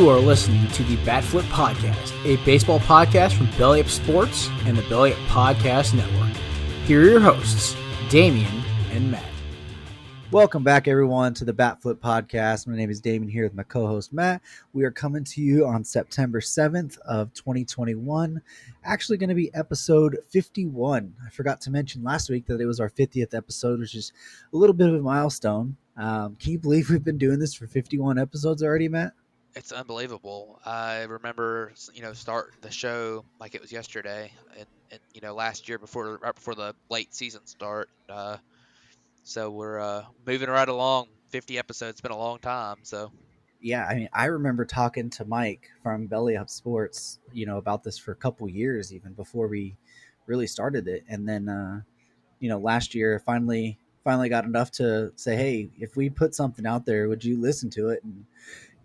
You are listening to the Bat Flip Podcast, a baseball podcast from Belly Up Sports and the Belly Up Podcast Network. Here are your hosts, Damian and Matt. Welcome back, everyone, to the Bat Flip Podcast. My name is Damian here with my co-host, Matt. We are coming to you on September 7th of 2021. Actually going to be episode 51. I forgot to mention last week that it was our 50th episode, which is a little bit of a milestone. Can you believe we've been doing this for 51 episodes already, Matt? It's unbelievable. I remember, starting the show like it was yesterday, and last year right before the late season start. So we're moving right along. 50 episodes, it's been a long time. So yeah, I mean, I remember talking to Mike from Belly Up Sports, about this for a couple years, even before we really started it. And then, last year finally got enough to say, hey, if we put something out there, would you listen to it? And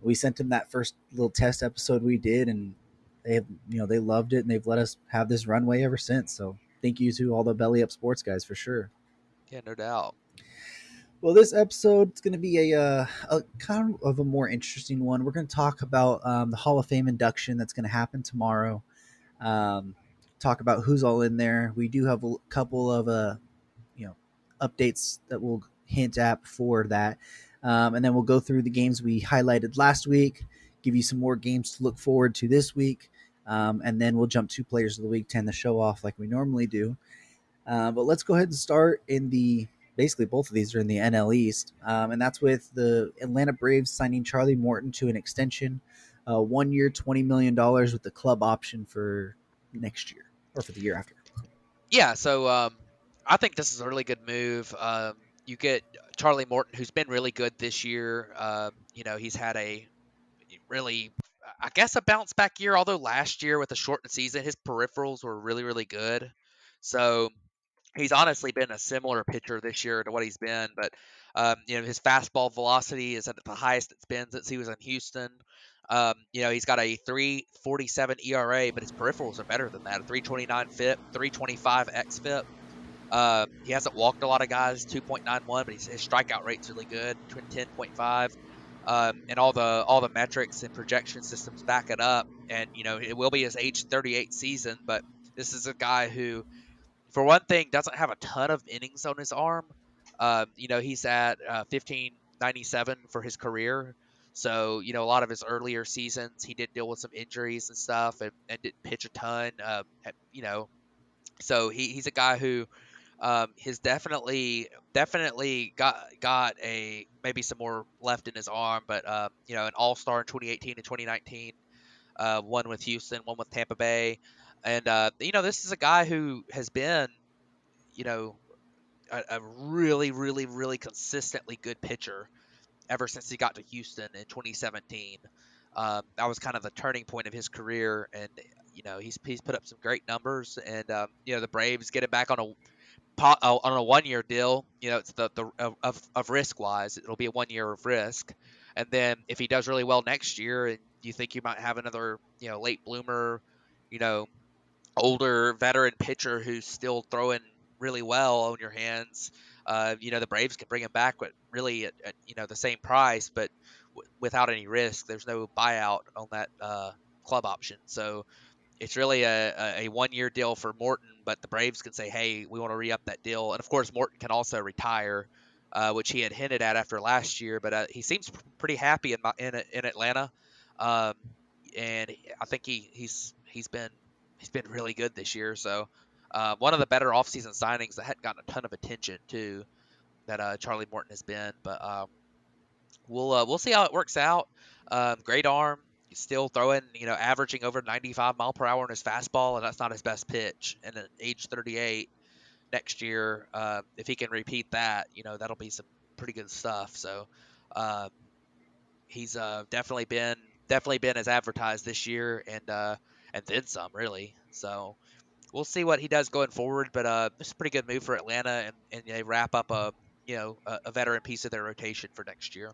we sent him that first little test episode we did, and they loved it, and they've let us have this runway ever since. So thank you to all the Belly Up Sports guys for sure. yeah, no doubt. Well, this episode is going to be a kind of a more interesting one. We're going to talk about the Hall of Fame induction that's going to happen tomorrow. Talk about who's all in there. We do have a couple of updates that we'll hint at before that, and then we'll go through the games we highlighted last week. Give you some more games to look forward to this week, and then we'll jump to players of the week, 10 the show off like we normally do. But let's go ahead and start basically both of these are in the NL East, and that's with the Atlanta Braves signing Charlie Morton to an extension, 1 year, $20 million with the club option for next year or for the year after. Yeah, so I think this is a really good move. You get Charlie Morton, who's been really good this year. He's had a really, I guess, a bounce back year, although last year with a shortened season, his peripherals were really, really good. So he's honestly been a similar pitcher this year to what he's been, but his fastball velocity is at the highest it's been since he was in Houston. He's got a 3.47 ERA, but his peripherals are better than that. A 3.29 FIP, 3.25 xFIP. He hasn't walked a lot of guys, 2.91, but his strikeout rate's really good, 10.5. And all the metrics and projection systems back it up. And it will be his age 38 season, but this is a guy who, for one thing, doesn't have a ton of innings on his arm. He's at 1597 for his career. So, a lot of his earlier seasons, he did deal with some injuries and stuff and didn't pitch a ton. So he's a guy who has definitely got maybe some more left in his arm, but an all-star in 2018 and 2019, one with Houston, one with Tampa Bay. And, this is a guy who has been, a really, really, really consistently good pitcher ever since he got to Houston in 2017. That was kind of the turning point of his career. And, he's put up some great numbers. And, the Braves get him back on a 1 year deal. It's of risk wise, it'll be a 1 year of risk. And then if he does really well next year, and you think you might have another, late bloomer, older veteran pitcher who's still throwing really well on your hands, the Braves can bring him back with really at the same price, but without any risk. There's no buyout on that club option. So it's really a 1 year deal for Morton, but the Braves can say, hey, we want to re-up that deal. And of course, Morton can also retire, which he had hinted at after last year, but he seems pretty happy in Atlanta. And I think he's been really good this year. So one of the better offseason signings that hadn't gotten a ton of attention too, that Charlie Morton has been. But we'll see how it works out. Great arm. He's still throwing, averaging over 95 mile per hour in his fastball, and that's not his best pitch. And at age 38 next year, if he can repeat that, that'll be some pretty good stuff. So he's definitely been as advertised this year, and then some, really. So we'll see what he does going forward. But it's a pretty good move for Atlanta, and they wrap up a veteran piece of their rotation for next year.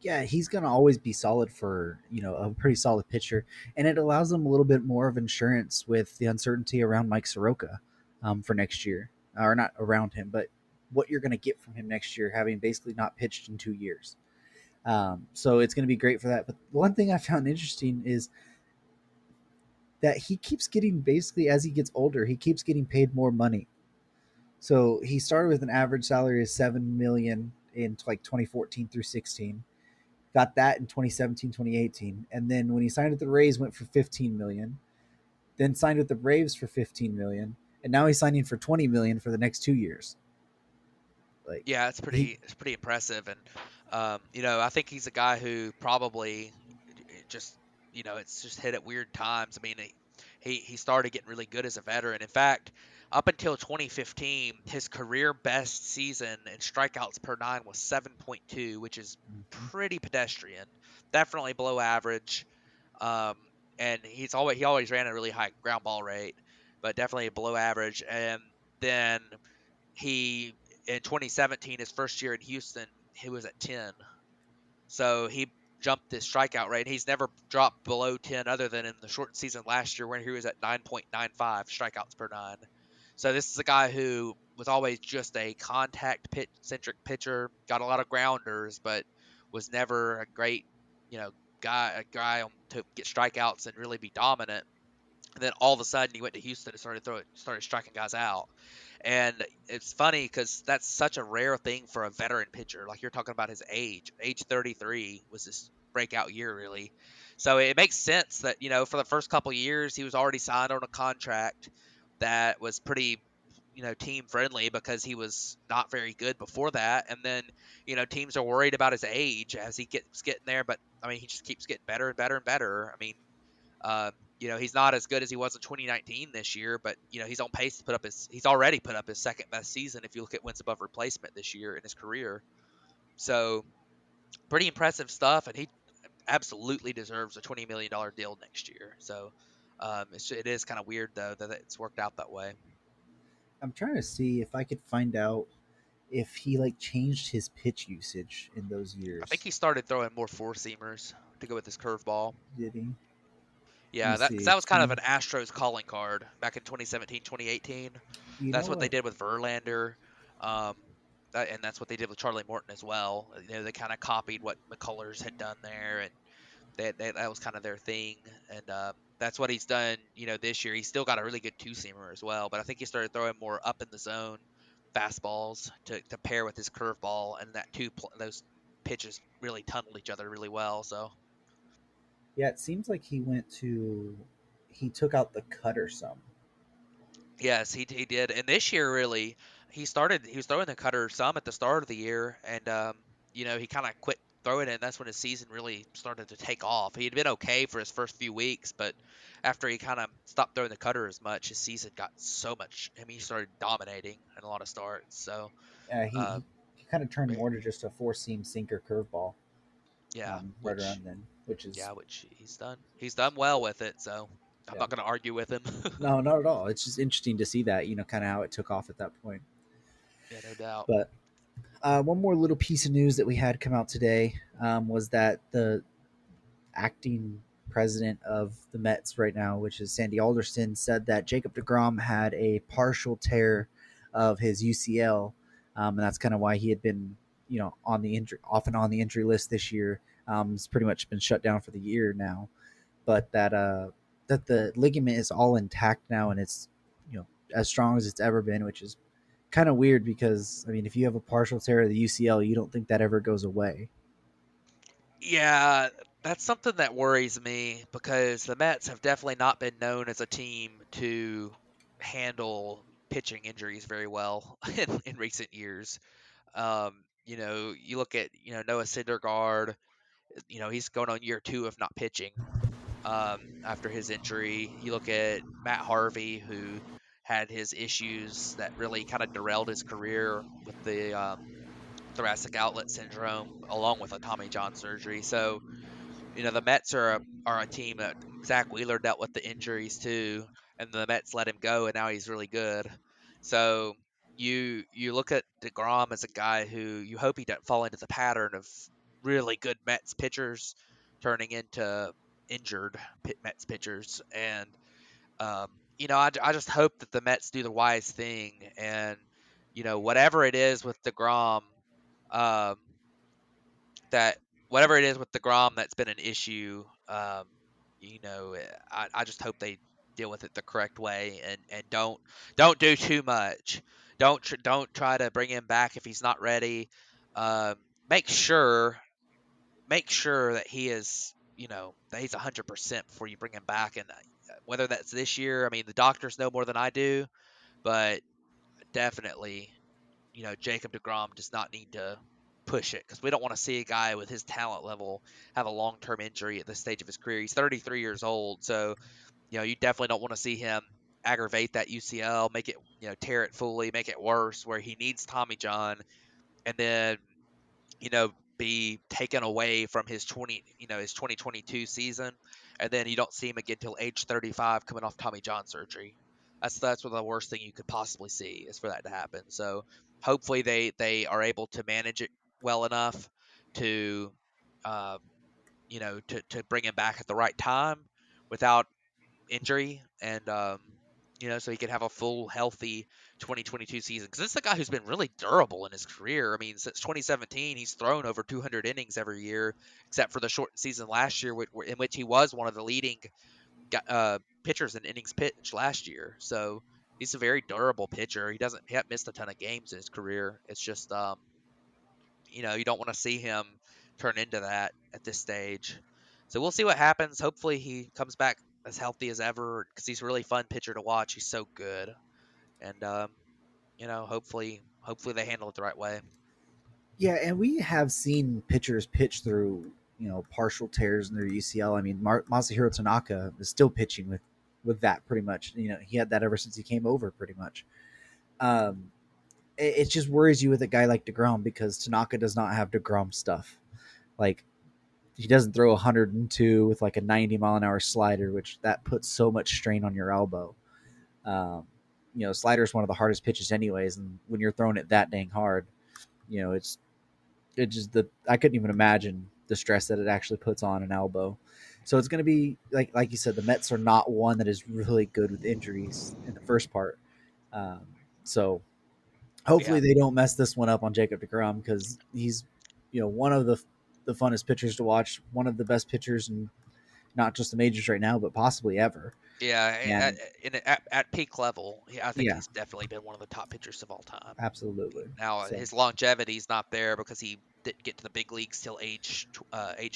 Yeah, he's going to always be solid for, a pretty solid pitcher. And it allows them a little bit more of insurance with the uncertainty around Mike Soroka for next year. Or not around him, but what you're going to get from him next year, having basically not pitched in 2 years. So it's going to be great for that. But one thing I found interesting is that he keeps getting, basically as he gets older, he keeps getting paid more money. So he started with an average salary of 7 million in like 2014 through 16. Got that in 2017, 2018, and then when he signed with the Rays, went for 15 million. Then signed with the Braves for 15 million, and now he's signing for 20 million for the next 2 years. Like Yeah, he, it's pretty impressive, and I think he's a guy who probably just it's just hit at weird times. I mean, he started getting really good as a veteran. In fact, up until 2015, his career best season in strikeouts per nine was 7.2, which is Mhm. pretty pedestrian, definitely below average. Um, and he always ran a really high ground ball rate, but definitely below average. And then he in 2017, his first year in Houston, he was at 10. So he jumped his strikeout rate. He's never dropped below 10 other than in the short season last year when he was at 9.95 strikeouts per nine. So this is a guy who was always just a contact pitch centric pitcher, got a lot of grounders, but was never a great, you know, guy to get strikeouts and really be dominant. And then all of a sudden he went to Houston and started striking guys out. And it's funny because that's such a rare thing for a veteran pitcher. Like you're talking about his age 33 was his breakout year really. So it makes sense that for the first couple of years he was already signed on a contract that was pretty team friendly because he was not very good before that. And then teams are worried about his age as he gets getting there, but I mean he just keeps getting better and better and better. I mean he's not as good as he was in 2019 this year, but he's on pace to he's already put up his second best season if you look at wins above replacement this year in his career. So pretty impressive stuff, and he absolutely deserves a $20 million deal next year. So it is kind of weird though that it's worked out that way. I'm trying to see if I could find out if he like changed his pitch usage in those I think years. he started throwing more four seamers to go with his curveball. Did he? Let me Yeah, that cause see. that was kind of an Astros calling card back in 2017, 2018. You know That's what they what? did with Verlander, um, and that's what they did with Charlie Morton as well. They kind of copied what McCullers had done there, and that was kind of their thing. And that's what he's done. This year he's still got a really good two seamer as well, but I think he started throwing more up in the zone fastballs to pair with his curveball, and those pitches really tunneled each other really well. So Yeah, it seems like he took out the cutter some. yes, he did. And this year, really, he was throwing the cutter some at the start of the year, and he kind of quit throwing it. And that's when his season really started to take off. He had been okay for his first few weeks, but after he kind of stopped throwing the cutter as much, his season got so much. I mean, he started dominating in a lot of starts. So, Uh, he, uh, he he kind of turned eh, more to just a four seam sinker curveball. yeah, Right which around then, which is which he's done. He's done well with it. So I'm yeah. not going to argue with him. No, not at all. It's just interesting to see that, kind of how it took off at that point. Yeah, no doubt. But one more little piece of news that we had come out today was that the acting president of the Mets right now, which is Sandy Alderson, said that Jacob deGrom had a partial tear of his UCL, and that's kind of why he had been, on the injury, off and on the injury list this year. It's pretty much been shut down for the year now, but that the ligament is all intact now, and it's as strong as it's ever been, which is kind of weird because I mean, if you have a partial tear of the UCL, you don't think that ever goes away. Yeah, that's something that worries me because the Mets have definitely not been known as a team to handle pitching injuries very well in recent years. You look at Noah Syndergaard. He's going on year two of not pitching after his injury. You look at Matt Harvey, who had his issues that really kind of derailed his career with the thoracic outlet syndrome, along with a Tommy John surgery. So the Mets are a team that Zach Wheeler dealt with the injuries too, and the Mets let him go, and now he's really good. So you look at deGrom as a guy who you hope he doesn't fall into the pattern of really good Mets pitchers turning into injured Mets pitchers, and I just hope that the Mets do the wise thing, and whatever it is with deGrom, um, that whatever it is with deGrom that's been an issue, I just hope they deal with it the correct way and don't do too much. Don't try to bring him back if he's not ready. Um, make sure make sure that he is, that he's 100% before you bring him back. And whether that's this year, I mean, the doctors know more than I do, but definitely, Jacob deGrom does not need to push it because we don't want to see a guy with his talent level have a long-term injury at this stage of his career. He's 33 years old, so you definitely don't want to see him aggravate that UCL, make it, tear it fully, make it worse where he needs Tommy John, and then be taken away from his 2022 season, and then you don't see him again until age 35 coming off Tommy John surgery. That's what the worst thing you could possibly see is for that to happen. So hopefully they are able to manage it well enough to uh, to bring him back at the right time without injury, and so he can have a full healthy 2022 season, because this is a guy who's been really durable in his career. I mean, since 2017 he's thrown over 200 innings every year, except for the short season last year in which he was one of the leading pitchers in innings pitched last year. So he's a very durable pitcher. He hasn't missed a ton of games in his career. It's just you don't want to see him turn into that at this stage. So we'll see what happens. Hopefully he comes back as healthy as ever, because he's a really fun pitcher to watch. He's so good, and hopefully they handle it the right way. Yeah, and we have seen pitchers pitch through partial tears in their UCL. I mean, Masahiro Tanaka is still pitching with that pretty much. He had that ever since he came over, pretty much. It just worries you with a guy like deGrom, because Tanaka does not have deGrom stuff. Like, he doesn't throw 102 with like a 90-mile-an-hour slider, which that puts so much strain on your elbow. Slider is one of the hardest pitches anyways, and when you're throwing it that dang hard, I couldn't even imagine the stress that it actually puts on an elbow. So it's going to be like you said, the Mets are not one that is really good with injuries in the first part. So hopefully they don't mess this one up on Jacob deGrom, because he's one of the funnest pitchers to watch, one of the best pitchers in not just the majors right now, but possibly ever. Yeah, And at peak level, I think yeah, he's definitely been one of the top pitchers of all time. absolutely. Now So, his longevity's not there because he didn't get to the big leagues till age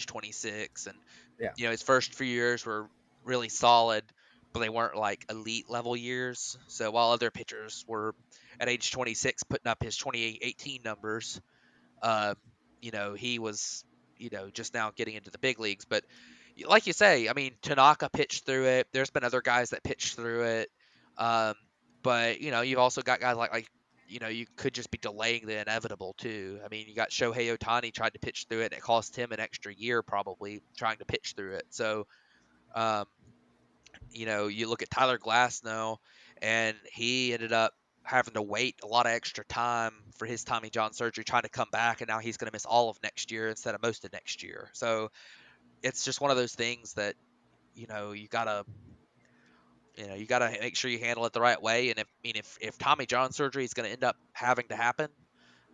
26, and yeah, his first few years were really solid, but they weren't like elite level years. So while other pitchers were at age 26 putting up his 2018 numbers, uh, he was just now getting into the big leagues. But like you say, I mean, Tanaka pitched through it. There's been other guys that pitched through it. Um, but you've also got guys like you could just be delaying the inevitable too. I mean, you got Shohei Ohtani tried to pitch through it, and it cost him an extra year probably trying to pitch through it. So, um, you look at Tyler Glasnow, and he ended up having to wait a lot of extra time for his Tommy John surgery, trying to come back, and now he's going to miss all of next year instead of most of next year. So it's just one of those things that you know you gotta you gotta make sure you handle it the right way. And if Tommy John surgery is going to end up having to happen,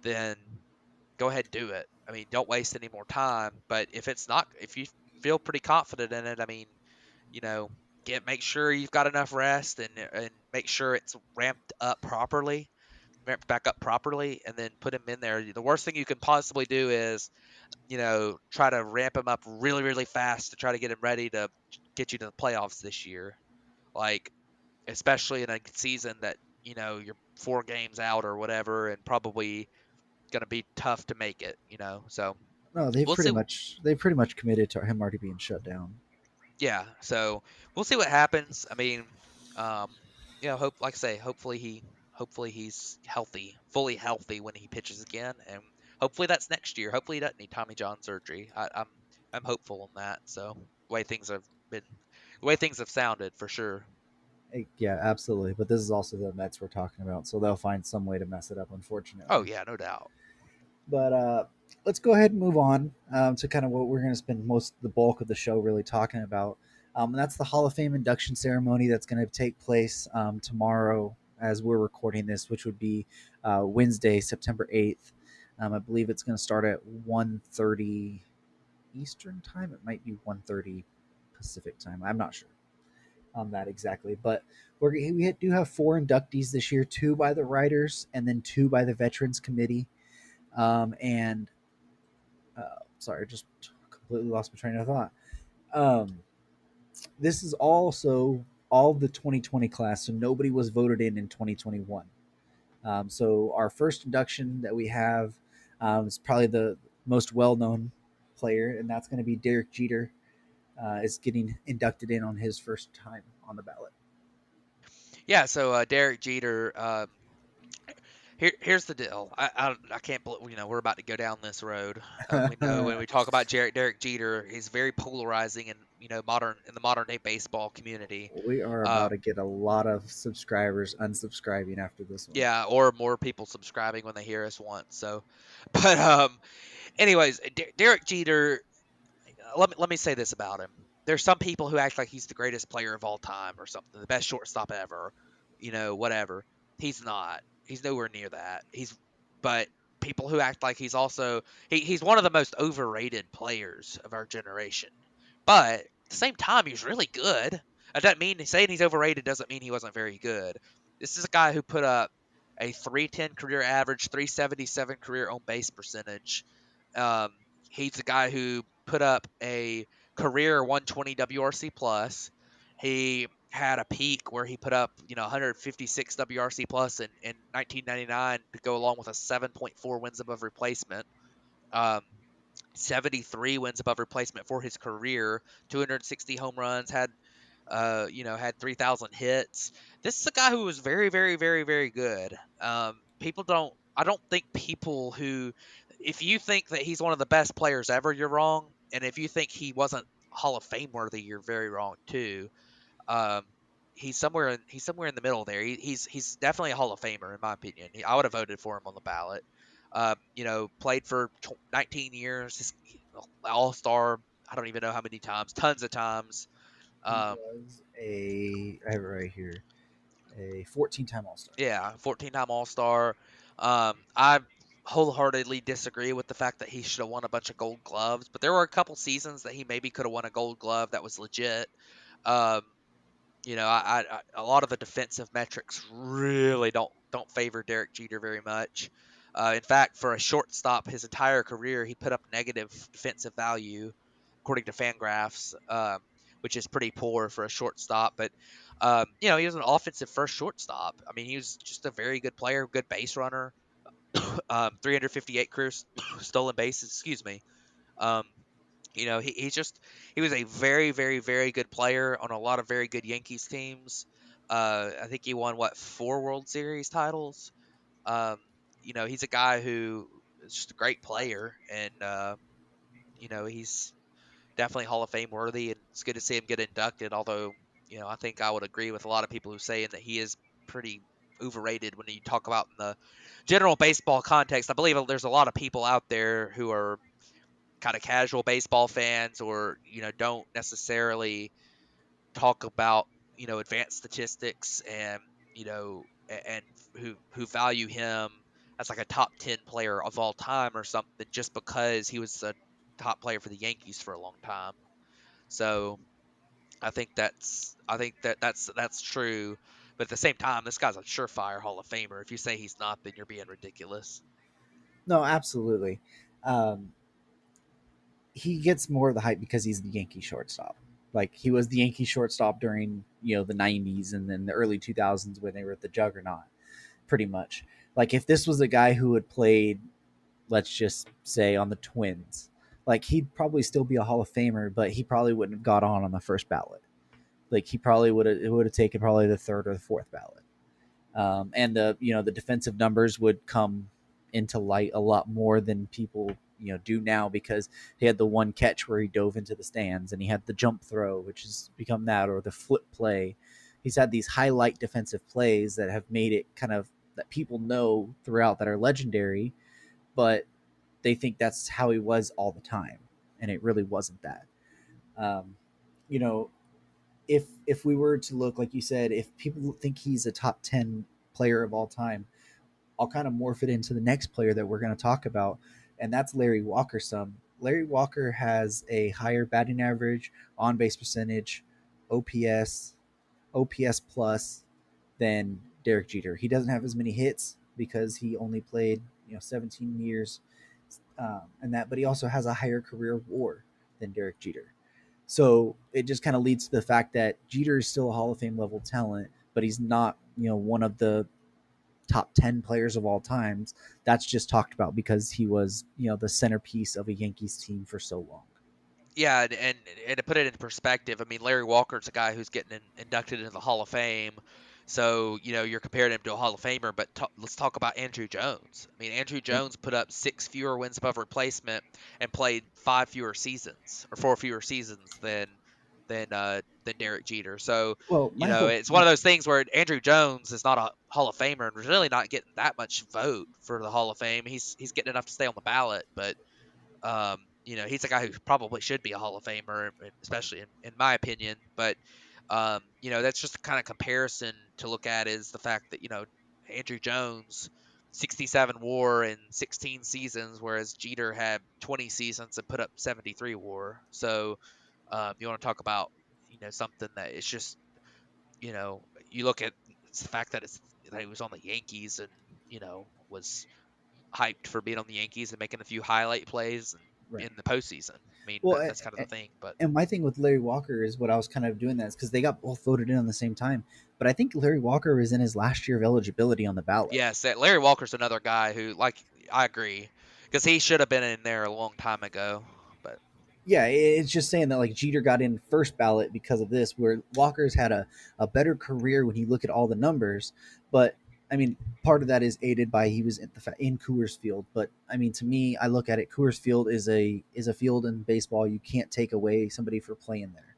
then go ahead and do it. I mean, don't waste any more time. But if it's not, if you feel pretty confident in it, I mean, you know, make sure you've got enough rest, and make sure it's ramped back up properly, and then put him in there. The worst thing you can possibly do is, try to ramp him up really, really fast to try to get him ready to get you to the playoffs this year. Like, especially in a season that, you're 4 games out or whatever, and probably going to be tough to make it. So no, they've we'll pretty see. much committed to him already being shut down. Yeah. So we'll see what happens. I mean, um, like I say, hopefully he's healthy, fully healthy when he pitches again, and hopefully that's next year. Hopefully he doesn't need Tommy John surgery. I'm hopeful on that. So the way things have sounded for sure. Yeah, absolutely. But this is also the Mets we're talking about, so they'll find some way to mess it up, Oh unfortunately. yeah, no doubt. But let's go ahead and move on to kind of what we're going to spend the bulk of the show really talking about. And that's the Hall of Fame induction ceremony that's going to take place tomorrow as we're recording this, which would be Wednesday, September 8th. I believe it's going to start at 1:30 Eastern time. It might be 1:30 Pacific time. I'm not sure on that exactly, but we do have 4 inductees this year: 2 by the writers, and then 2 by the Veterans Committee. And sorry, I just completely lost my train of thought. This is also all the 2020 class, so nobody was voted in 2021. So our first induction that we have is probably the most well-known player, and that's going to be Derek Jeter. Is getting inducted in on his first time on the ballot. Yeah, so Derek Jeter. Here's the deal. I can't believe we're about to go down this road. We know when we talk about Derek Jeter, he's very polarizing in the modern day baseball community. We are Um, about to get a lot of subscribers unsubscribing after this one. yeah, or more people subscribing when they hear us once. So, but anyways, Derek Jeter. Let me say this about him. There's some people who act like he's the greatest player of all time or something, the best shortstop ever, whatever. He's not. He's nowhere near that. But people who act like he's also he's one of the most overrated players of our generation. But at the same time, he's really good. That doesn't mean saying he's overrated doesn't mean he wasn't very good. This is a guy who put up a 310 career average, 377 career on base percentage. Um, he's a guy who put up a career 120 WRC plus. He had a peak where he put up 156 WRC plus in 1999 to go along with a 7.4 wins above replacement. Um, 73 wins above replacement for his career, 260 home runs, had 3,000 hits. This is a guy who was very, very, very, very good. I don't think people who, if you think that he's one of the best players ever, you're wrong. And if you think he wasn't Hall of Fame worthy, you're very wrong too. Um, he's somewhere in the middle there. He's definitely a Hall of Famer in my opinion. I would have voted for him on the ballot. Played for 19 years, All Star. I don't even know how many times, tons of times. He Um, was I have it right here, a 14-time All-Star. yeah, 14-time All Star. I wholeheartedly disagree with the fact that he should have won a bunch of Gold Gloves, but there were a couple seasons that he maybe could have won a Gold Glove that was legit. Um, a lot of the defensive metrics really don't favor Derek Jeter very much. In fact, for a shortstop, his entire career he put up negative defensive value, according to Fangraphs, which is pretty poor for a shortstop. But he was an offensive first shortstop. I mean, he was just a very good player, good base runner. 358 career stolen bases. Excuse me. Um, he was a very, very, very good player on a lot of very good Yankees teams. I think he won 4 World Series titles. Um, he's a guy who is just a great player, and he's definitely Hall of Fame worthy, and it's good to see him get inducted. Although, I think I would agree with a lot of people who saying that he is pretty overrated when you talk about in the general baseball context. I believe there's a lot of people out there who are kind of casual baseball fans or don't necessarily talk about advanced statistics and and who value him as like a top 10 player of all time or something just because he was a top player for the Yankees for a long time. So I think that's true, but at the same time this guy's a surefire Hall of Famer. If you say he's not, then you're being ridiculous. No, absolutely. Um, he gets more of the hype because he's the Yankee shortstop. Like he was the Yankee shortstop during the 90s and then the early 2000s when they were at the juggernaut, pretty much. Like if this was a guy who had played, let's just say on the Twins, like he'd probably still be a Hall of Famer, but he probably wouldn't have got on the first ballot. Like he probably would have taken probably the third or the fourth ballot. And the defensive numbers would come into light a lot more than people do now because he had the one catch where he dove into the stands, and he had the jump throw, which has become that, or the flip play. He's had these highlight defensive plays that have made it kind of that people know throughout that are legendary, but they think that's how he was all the time, and it really wasn't that. Um, you know, if we were to look, like you said, if people think he's a top 10 player of all time, I'll kind of morph it into the next player that we're going to talk about, and that's Larry Walker. Larry Walker has a higher batting average, on base percentage, OPS, OPS plus than Derek Jeter. He doesn't have as many hits because he only played 17 years, and that. But he also has a higher career WAR than Derek Jeter. So it just kind of leads to the fact that Jeter is still a Hall of Fame level talent, but he's not one of the top 10 players of all times. That's just talked about because he was the centerpiece of a Yankees team for so long. Yeah, and to put it in perspective, I mean, Larry Walker's a guy who's getting inducted into the Hall of Fame. So, you're comparing him to a Hall of Famer, but let's talk about Andrew Jones. I mean, Andrew Yep. Jones put up 6 fewer wins above replacement and played 5 fewer seasons or 4 fewer seasons than Derek Jeter. So, Well, it's one of those things where Andrew Jones is not a Hall of Famer and really not getting that much vote for the Hall of Fame. He's getting enough to stay on the ballot, but he's a guy who probably should be a Hall of Famer, especially in my opinion. But that's just a kind of comparison to look at is the fact that Andrew Jones, 67 WAR in 16 seasons, whereas Jeter had 20 seasons and put up 73 WAR. So you want to talk about something that it's just you look at the fact that he was on the Yankees and was hyped for being on the Yankees and making a few highlight plays right. in the postseason. I mean, Well, that's kind of the thing. But and my thing with Larry Walker is what I was kind of doing that is because they got both voted in on the same time. But I think Larry Walker was in his last year of eligibility on the ballot. yes, Larry Walker's another guy who, like, I agree because he should have been in there a long time ago. But Yeah, it's just saying that like Jeter got in first ballot because of this, where Walker's had a better career when you look at all the numbers. But I mean, part of that is aided by he was in Coors Field. But I mean, to me, I look at it. Coors Field is a field in baseball. You can't take away somebody for playing there.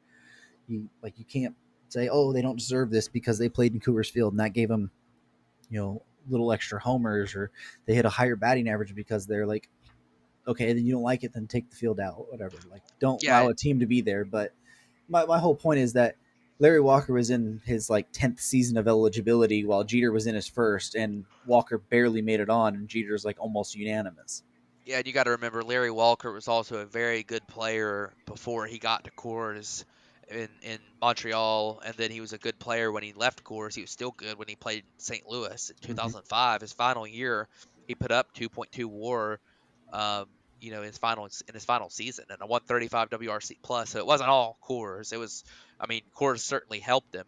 You can't say, oh, they don't deserve this because they played in Coors Field and that gave them little extra homers, or they hit a higher batting average because they're like, okay, then you don't like it, then take the field out, whatever. Like, don't yeah, allow a team to be there. But my whole point is that Larry Walker was in his like 10th season of eligibility while Jeter was in his first, and Walker barely made it on, and Jeter's like almost unanimous. yeah, and you got to remember Larry Walker was also a very good player before he got to Coors in Montreal, and then he was a good player when he left Coors. He was still good when he played in St. Louis in Mm-hmm. 2005. His final year, he put up 2.2 WAR. Um, in his final season and a 135 WRC plus. So it wasn't all Coors. It was, I mean, Coors certainly helped him,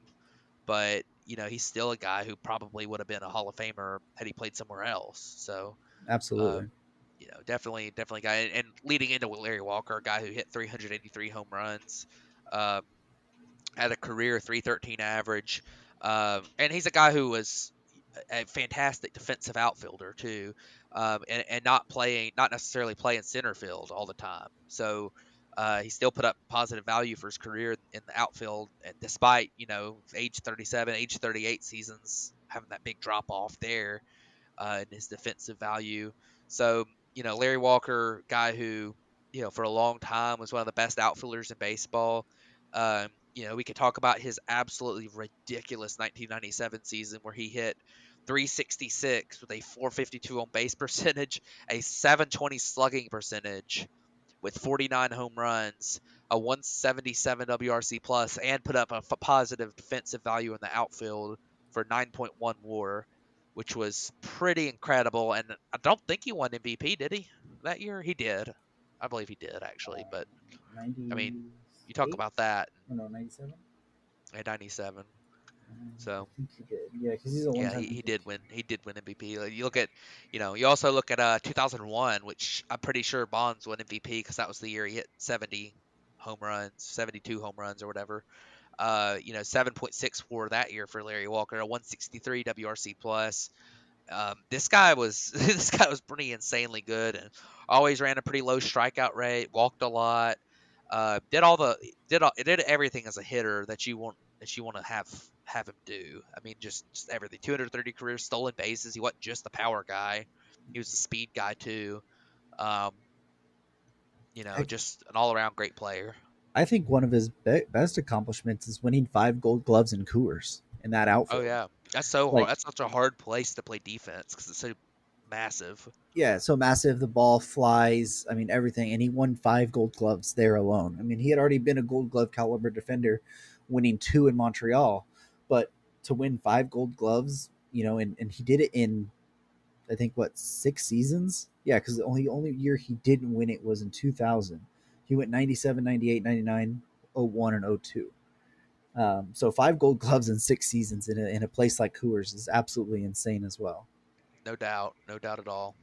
but he's still a guy who probably would have been a Hall of Famer had he played somewhere else. So um, Absolutely. definitely guy. And leading into Larry Walker, a guy who hit 383 home runs, um, had a career 313 average, and he's a guy who was a fantastic defensive outfielder too, and not necessarily playing center field all the time. So he still put up positive value for his career in the outfield, and despite age 37, age 38 seasons having that big drop off there in his defensive value. So, Larry Walker, guy who, for a long time was one of the best outfielders in baseball. We could talk about his absolutely ridiculous 1997 season where he hit 366 with a 452 on base percentage, a 720 slugging percentage with 49 home runs, a 177 WRC plus, and put up a positive defensive value in the outfield for 9.1 WAR, which was pretty incredible. And I don't think he won MVP, did he? That year he did. I believe he did actually. But I mean, you talk 98? about that Oh, no, 97? in '97. I So think he did. Yeah, because he's a yeah, one-time he did MVP. win. He did win MVP. Like, you look at, you also look at 2001, which I'm pretty sure Bonds won MVP because that was the year he hit 70 home runs, 72 home runs or whatever. 7.6 WAR that year for Larry Walker, a 163 WRC plus. This guy was this guy was pretty insanely good and always ran a pretty low strikeout rate, walked a lot, did everything as a hitter that you want to have him do. I mean, just everything. 230 career stolen bases. He wasn't just the power guy; he was the speed guy too. Um, Heck, just an all around great player. I think one of his best accomplishments is winning 5 Gold Gloves in Coors in that Oh outfield. yeah, that's so hard. Like, That's such a hard place to play defense because it's so massive. Yeah, so massive. The ball flies. I mean, everything. And he won 5 Gold Gloves there alone. I mean, he had already been a Gold Glove caliber defender, winning 2 in Montreal, but to win 5 Gold Gloves, and he did it in, I think, what, 6 seasons? Yeah, because the only year he didn't win it was in 2000. He went 97, 98, 99, 01, and 02. So 5 Gold Gloves in 6 seasons in a place like Coors is absolutely insane as well. No doubt at all.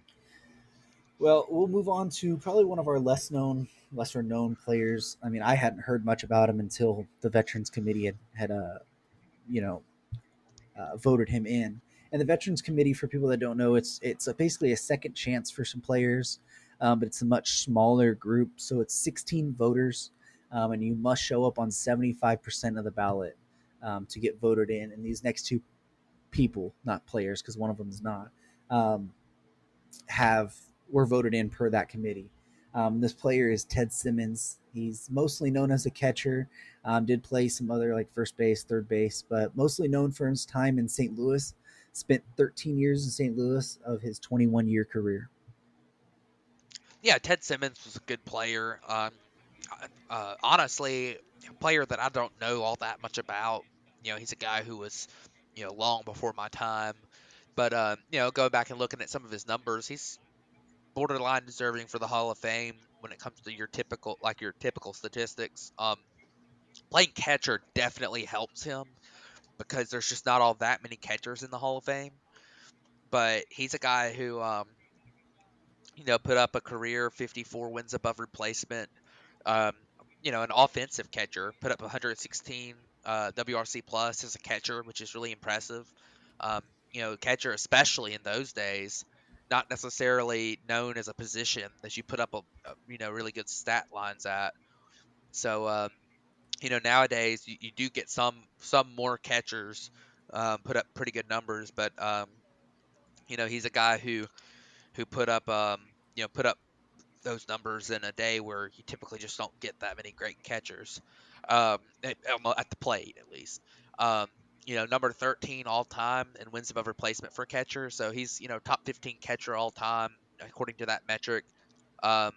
Well, we'll move on to probably one of our lesser known players. I mean, I hadn't heard much about him until the Veterans Committee had you know, voted him in. And the Veterans Committee, for people that don't know, it's basically a second chance for some players, but it's a much smaller group. So it's 16 voters, and you must show up on 75% of the ballot to get voted in. And these next two people, not players, because one of them is not, um, have were voted in per that committee. This player is Ted Simmons. He's mostly known as a catcher. Did play some other like first base, third base, but mostly known for his time in St. Louis. Spent 13 years in St. Louis of his 21-year career. Yeah, Ted Simmons was a good player. Honestly, a player that I don't know all that much about. He's a guy who was, long before my time. But going back and looking at some of his numbers, he's borderline deserving for the Hall of Fame when it comes to your typical statistics. Playing catcher definitely helps him because there's just not all that many catchers in the Hall of Fame. But he's a guy who put up a career 54 wins above replacement. Um, an offensive catcher put up 116 WRC plus as a catcher, which is really impressive. Um, catcher, especially in those days, not necessarily known as a position that you put up a really good stat lines at. So nowadays you do get some more catchers put up pretty good numbers, but he's a guy who put up those numbers in a day where you typically just don't get that many great catchers at the plate, at least. Um, number 13 all time in wins above replacement for catcher, so he's top 15 catcher all time according to that metric. Um,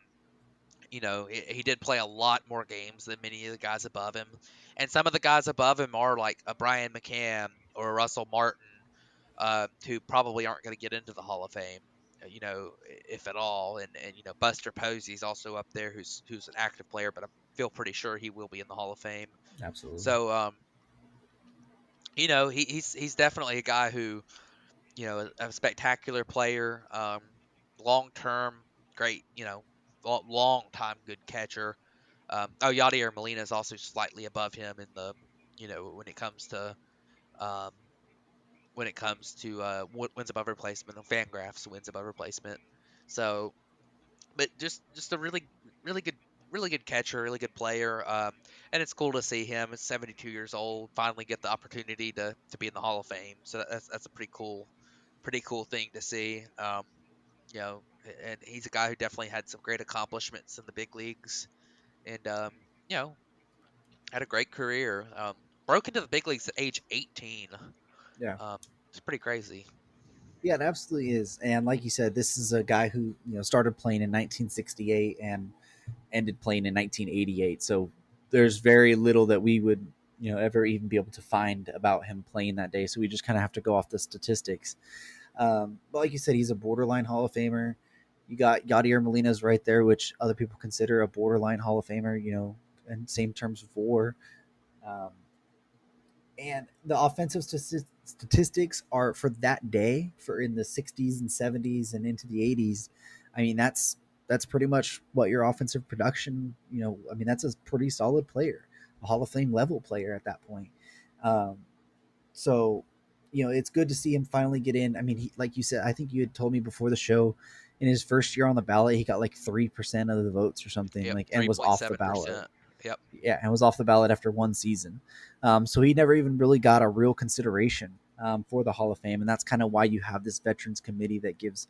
he did play a lot more games than many of the guys above him, and some of the guys above him are like a Brian McCann or a Russell Martin, who probably aren't going to get into the Hall of Fame, if at all. And Buster Posey's also up there, who's an active player, but I feel pretty sure he will be in the Hall of Fame. Absolutely. So, he's definitely a guy who, a spectacular player, long term, great, long time good catcher. Yadier Molina is also slightly above him in the, when it comes to um, wins above replacement, Fangraphs wins above replacement. So, but just a really good really good catcher, really good player. And it's cool to see him at 72 years old finally get the opportunity to be in the Hall of Fame. So that's a pretty cool thing to see. You know, and he's a guy who definitely had some great accomplishments in the big leagues, and you know, had a great career. Broke into the big leagues at age 18. Yeah. It's pretty crazy. Yeah, it absolutely is. And like you said, this is a guy who started playing in 1968 and ended playing in 1988. So there's very little that we would ever even be able to find about him playing that day. So we just kind of have to go off the statistics. But like you said, he's a borderline Hall of Famer. You got Yadier Molina's right there, which other people consider a borderline Hall of Famer. In same terms of WAR. Um, and the offensive statistics are for that day, for in the 60s and 70s and into the 80s. I mean, that's pretty much what your offensive production. I mean, that's a pretty solid player, a Hall of Fame level player at that point. Um, so, it's good to see him finally get in. I mean, like you said, I think you had told me before the show, in his first year on the ballot, he got like 3% of the votes or something, Yep, and was off the ballot. 3.7%. Yep. Yeah, and was off the ballot after one season. So he never even really got a real consideration for the Hall of Fame, and that's kind of why you have this Veterans Committee that gives,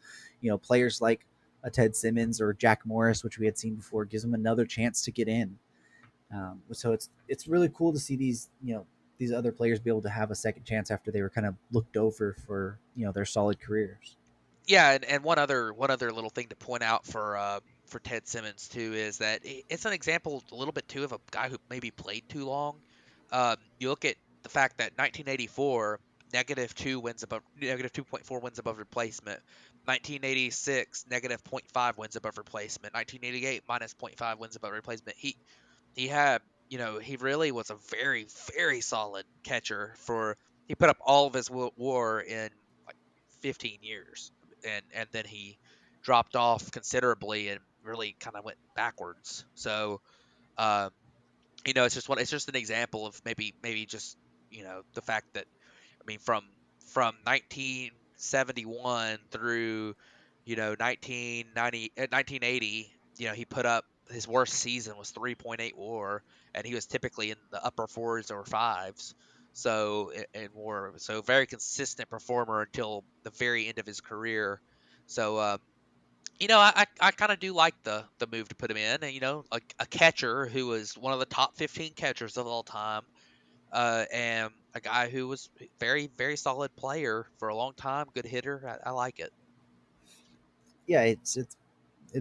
players like a Ted Simmons or Jack Morris, which we had seen before, gives them another chance to get in. So it's really cool to see these other players be able to have a second chance after they were kind of looked over for their solid careers. Yeah, and one other little thing to point out for Ted Simmons too is that it's an example a little bit too of a guy who maybe played too long. You look at the fact that 1984 negative 2.4 wins above replacement, 1986 negative zero point 0.5 wins above replacement, 1988 minus zero point 0.5 wins above replacement. He had, he really was a very, very solid catcher for. He put up all of his WAR in like 15 years, and then he dropped off considerably and really kind of went backwards. So, um, it's just an example of maybe just the fact that I mean from 1971 through 1980, he put up his worst season was 3.8 WAR, and he was typically in the upper fours or fives. So and more, so very consistent performer until the very end of his career. So I kind of do like the move to put him in, and like a catcher who was one of the top 15 catchers of all time, and a guy who was very, very solid player for a long time, good hitter. I like it. Yeah, it's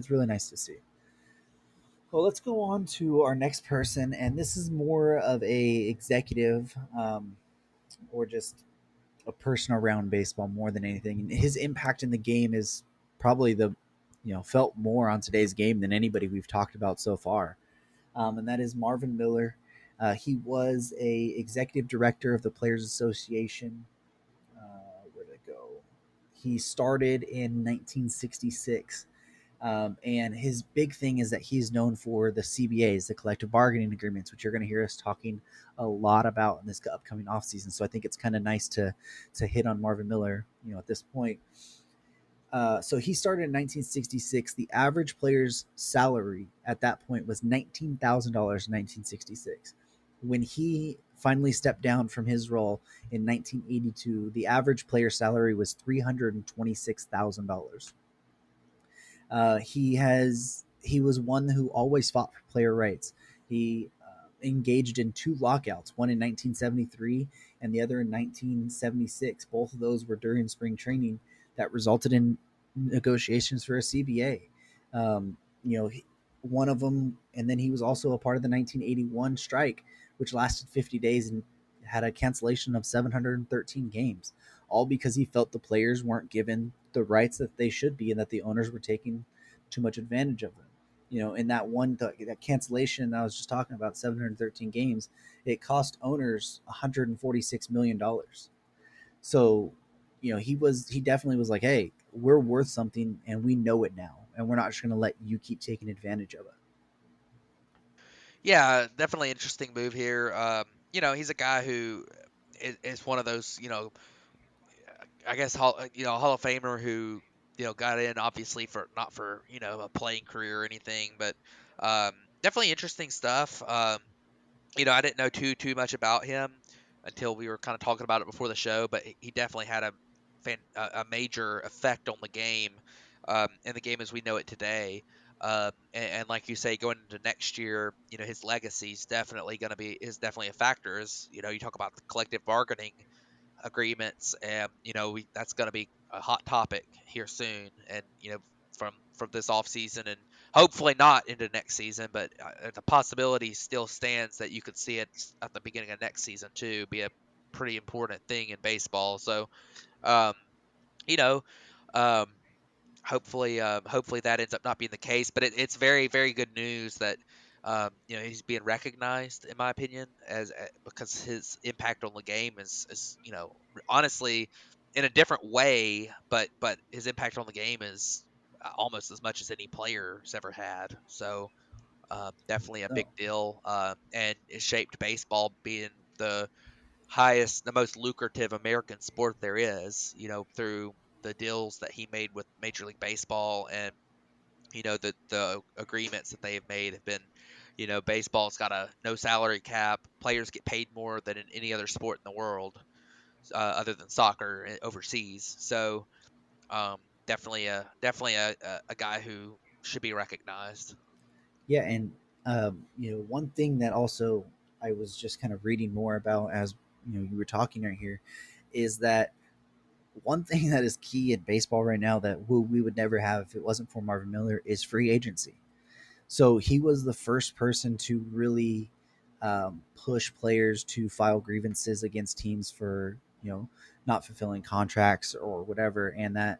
really nice to see. Well, let's go on to our next person, and this is more of a executive, or just a person around baseball more than anything. And his impact in the game is probably the felt more on today's game than anybody we've talked about so far, and that is Marvin Miller. He was a executive director of the Players Association. Where did it go? He started in 1966. And his big thing is that he's known for the CBAs, the collective bargaining agreements, which you're going to hear us talking a lot about in this upcoming offseason. So I think it's kind of nice to hit on Marvin Miller, at this point. So he started in 1966. The average player's salary at that point was $19,000 in 1966. When he finally stepped down from his role in 1982, the average player salary was $326,000. He was one who always fought for player rights. He engaged in two lockouts, one in 1973 and the other in 1976. Both of those were during spring training that resulted in negotiations for a CBA. Um, you know, one of them, and then he was also a part of the 1981 strike, which lasted 50 days and had a cancellation of 713 games, all because he felt the players weren't given the rights that they should be and that the owners were taking too much advantage of them. In that cancellation that I was just talking about, 713 games, it cost owners $146 million. So, he definitely was like, hey, we're worth something and we know it now. And we're not just going to let you keep taking advantage of it. Yeah, definitely interesting move here. He's a guy who is one of those, I guess Hall of Famer who got in obviously for not for a playing career or anything, but definitely interesting stuff. I didn't know too much about him until we were kind of talking about it before the show, but he definitely had a major effect on the game, and the game as we know it today. And like you say, going into next year, his legacy is definitely a factor. As you talk about the collective bargaining agreements, and that's going to be a hot topic here soon, and from this off season, and hopefully not into next season, but the possibility still stands that you could see it at the beginning of next season too, be a pretty important thing in baseball. So um, you know um, hopefully that ends up not being the case, but it's very, very good news that he's being recognized, in my opinion, as because his impact on the game is honestly in a different way, but his impact on the game is almost as much as any player's ever had. So definitely a big No. deal, and it shaped baseball being the most lucrative American sport there is, through the deals that he made with Major League Baseball, and the agreements that they have made have been, baseball's got a no salary cap. Players get paid more than in any other sport in the world, other than soccer overseas. So definitely a guy who should be recognized. Yeah. And, one thing that also I was just kind of reading more about as, you were talking right here is that one thing that is key in baseball right now that we would never have if it wasn't for Marvin Miller is free agency. So he was the first person to really push players to file grievances against teams for not fulfilling contracts or whatever, and that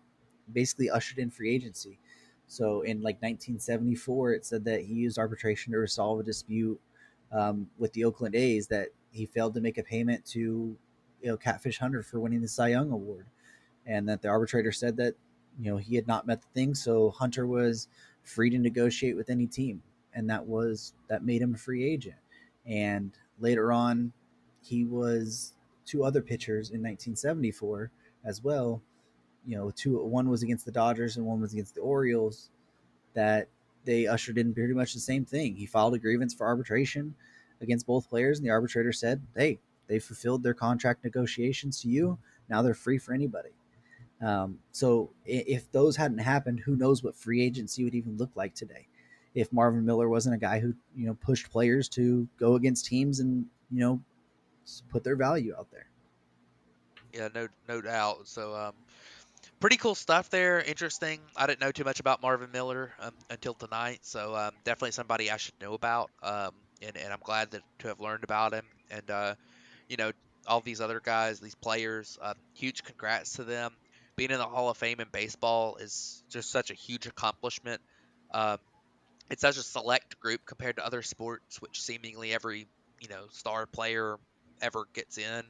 basically ushered in free agency. So in like 1974, it said that he used arbitration to resolve a dispute with the Oakland A's that he failed to make a payment to Catfish Hunter for winning the Cy Young Award, and that the arbitrator said that he had not met the thing, so Hunter was free to negotiate with any team, and that made him a free agent. And later on, he was two other pitchers in 1974 as well. One was against the Dodgers and one was against the Orioles. That they ushered in pretty much the same thing. He filed a grievance for arbitration against both players, and the arbitrator said, "Hey, they fulfilled their contract negotiations to you. Now they're free for anybody." So if those hadn't happened, who knows what free agency would even look like today? If Marvin Miller wasn't a guy who pushed players to go against teams and put their value out there. Yeah, no doubt. So pretty cool stuff there. Interesting. I didn't know too much about Marvin Miller until tonight, so definitely somebody I should know about. And I'm glad to have learned about him. And you know, all these other guys, these players, huge congrats to them. Being in the Hall of Fame in baseball is just such a huge accomplishment. Um, it's such a select group compared to other sports, which seemingly every star player ever gets in.